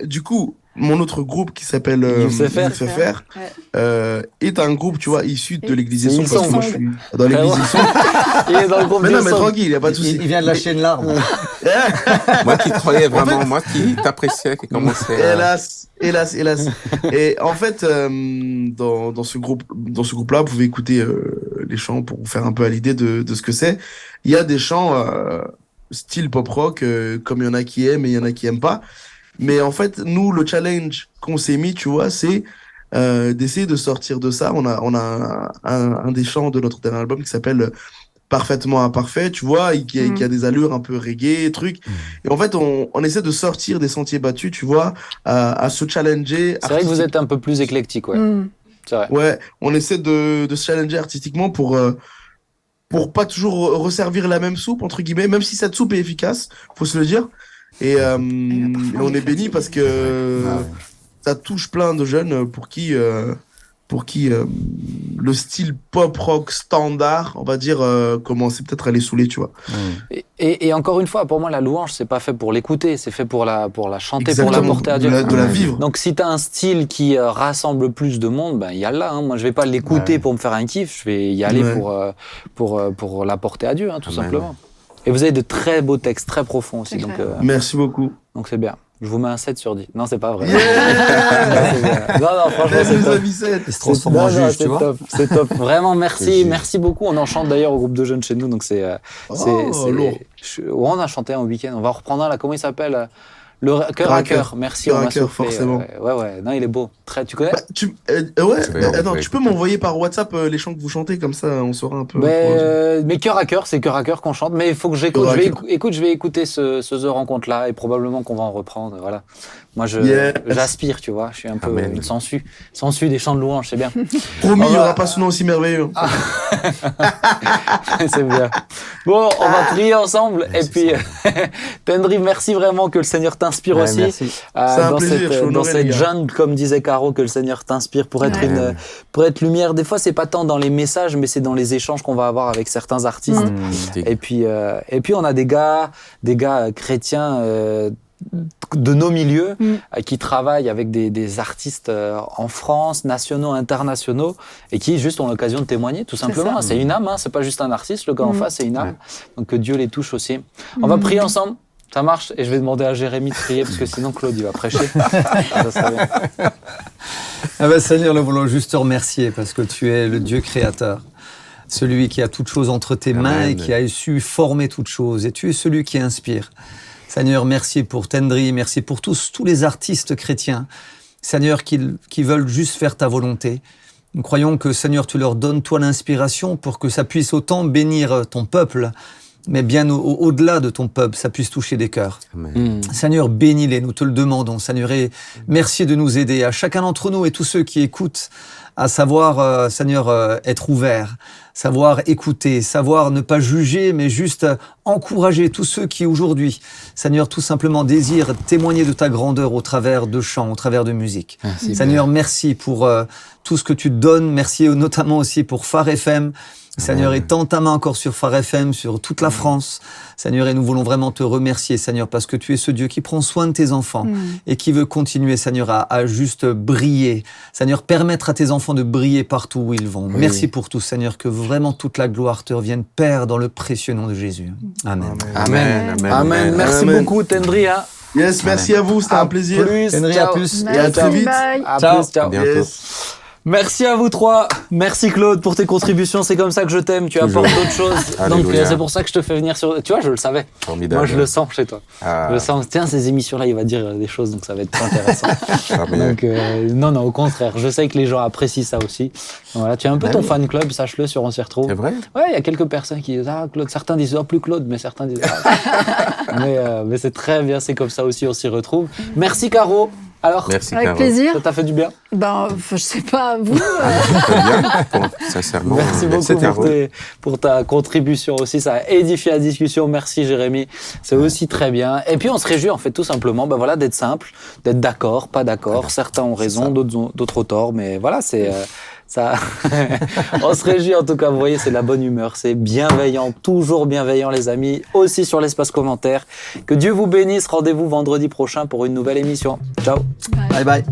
Du coup, mon autre groupe qui s'appelle UCFR est un groupe, tu vois, issu de l'église Hillsong, parce que moi je suis dans l'église Hillsong. Il est dans le groupe. Mais non, mais tranquille, il n'y a pas de souci. Il vient de lâcher une larme. Moi qui croyais vraiment, moi qui t'appréciais, qui commençait Hélas. Et en fait, dans ce groupe-là, vous pouvez écouter les chants pour vous faire un peu à l'idée de ce que c'est. Il y a des chants style pop rock, comme il y en a qui aiment et il y en a qui aiment pas. Mais en fait, nous, le challenge qu'on s'est mis, tu vois, c'est d'essayer de sortir de ça. On a un des chants de notre dernier album qui s'appelle Parfaitement Imparfait, tu vois, et qui a des allures un peu reggae, trucs. Et en fait, on essaie de sortir des sentiers battus, tu vois, à se challenger. C'est vrai que vous êtes un peu plus éclectique, ouais. C'est vrai. Ouais, on essaie de se challenger artistiquement pour pas toujours resservir la même soupe, entre guillemets, même si cette soupe est efficace, faut se le dire. Et on est béni parce que ça touche plein de jeunes pour qui le style pop rock standard, on va dire, commençait peut-être à les saouler, tu vois. Et encore une fois, pour moi, la louange, c'est pas fait pour l'écouter, c'est fait pour la chanter, exactement, pour la porter à Dieu. De la vivre. Donc si tu as un style qui rassemble plus de monde, ben y a là. Moi, je vais pas l'écouter pour me faire un kiff, je vais y aller pour la porter à Dieu, tout simplement. Et vous avez de très beaux textes, très profonds aussi. Donc, merci beaucoup. Donc c'est bien. Je vous mets un 7 sur 10. Non, c'est pas vrai. Non, franchement, c'est top. Il se transforme en juge, tu vois. C'est top. Vraiment, merci. Merci beaucoup. On en chante d'ailleurs au groupe de jeunes chez nous. Donc c'est lourd. On a chanté un week-end. On va reprendre un là. Comment il s'appelle? Le cœur à cœur. Merci. Cœur à cœur, forcément. Ouais. Non, il est beau. Tu connais? Tu peux m'envoyer par WhatsApp les chants que vous chantez, comme ça on saura un peu. Mais cœur à cœur, c'est cœur à cœur qu'on chante. Mais il faut que j'écoute. Je vais écouter ce The Rencontre là et probablement qu'on va en reprendre. Voilà. Moi, j'aspire, tu vois. Je suis un peu une sangsue des chants de louange, c'est bien. Promis, il n'y aura pas ce nom aussi merveilleux. C'est bien. Bon, on va prier ensemble. Ouais, Et puis, Tendry, merci vraiment que le Seigneur t'inspire aussi. Merci. C'est un Dans plaisir, je suis dans honoré, cette les gars. jungle, comme disait Caro, que le Seigneur t'inspire pour être Ouais. pour être lumière. Des fois, c'est pas tant dans les messages, mais c'est dans les échanges qu'on va avoir avec certains artistes. Et puis on a des gars chrétiens de nos milieux qui travaillent avec des artistes en France, nationaux, internationaux, et qui juste ont l'occasion de témoigner, tout simplement. C'est une âme, hein, c'est pas juste un artiste, le gars en face, c'est une âme. Donc que Dieu les touche aussi. On va prier ensemble. Ça marche, et je vais demander à Jérémy de prier, parce que sinon Claude, il va prêcher. Ça serait bien. Ah ben, Seigneur, nous voulons juste te remercier parce que tu es le Dieu créateur, celui qui a toutes choses entre tes mains et qui a su former toutes choses. Et tu es celui qui inspire. Seigneur, merci pour Tendry, merci pour tous les artistes chrétiens, Seigneur, qui veulent juste faire ta volonté. Nous croyons que, Seigneur, tu leur donnes, toi, l'inspiration pour que ça puisse autant bénir ton peuple, mais bien au-delà de ton peuple, ça puisse toucher des cœurs. Amen. Seigneur, bénis-les, nous te le demandons, Seigneur, et merci de nous aider, à chacun d'entre nous et tous ceux qui écoutent, à savoir, Seigneur, être ouverts, savoir écouter, savoir ne pas juger, mais juste encourager tous ceux qui aujourd'hui, Seigneur, tout simplement désirent témoigner de ta grandeur au travers de chants, au travers de musique. Merci, Seigneur, merci pour tout ce que tu te donnes, merci notamment aussi pour Phare FM, Seigneur, étends ta main encore sur Phare FM, sur toute la France. Seigneur, et nous voulons vraiment te remercier, Seigneur, parce que tu es ce Dieu qui prend soin de tes enfants et qui veut continuer, Seigneur, à juste briller. Seigneur, permettre à tes enfants de briller partout où ils vont. Oui. Merci pour tout, Seigneur, que vraiment toute la gloire te revienne, Père, dans le précieux nom de Jésus. Amen. Amen. Amen. Merci Amen. beaucoup, Tendry. Hein. Yes, merci à vous, c'était un plaisir. Plus, Tendry, ciao. à plus. Et à très vite. Bye. À Ciao. plus, ciao. À bientôt. Yes. Merci à vous trois. Merci Claude pour tes contributions. C'est comme ça que je t'aime. Tu Toujours. apportes d'autres choses. Donc Alléluia. c'est pour ça que je te fais venir sur. Tu vois, je le savais. Formidable. Moi, je le sens chez toi. Ah, Je le sens. Tiens, ces émissions-là, il va dire des choses, donc ça va être intéressant. formidable. Donc non, au contraire. Je sais que les gens apprécient ça aussi. Voilà, tu as un peu Ah ton oui. fan club, sache-le, sur On s'y retrouve. C'est vrai? Ouais, il y a quelques personnes qui disent Claude. Certains disent plus Claude, mais certains disent mais c'est très bien. C'est comme ça aussi, on s'y retrouve. Merci Caro. Alors, Merci, Avec Caro. plaisir. ça t'a fait du bien. Ben, je sais pas, vous. Très bien, sincèrement. Merci beaucoup Caro. pour ta contribution aussi. Ça a édifié la discussion. Merci Jérémy. C'est aussi très bien. Et puis on se réjouit en fait tout simplement voilà, d'être simple, d'être d'accord, pas d'accord. Certains ont raison, d'autres ont tort. Mais voilà, c'est ça. On se réjouit en tout cas. Vous voyez, c'est de la bonne humeur. C'est bienveillant, toujours bienveillant les amis. Aussi sur l'espace commentaire. Que Dieu vous bénisse. Rendez-vous vendredi prochain pour une nouvelle émission. Ciao. Bye bye.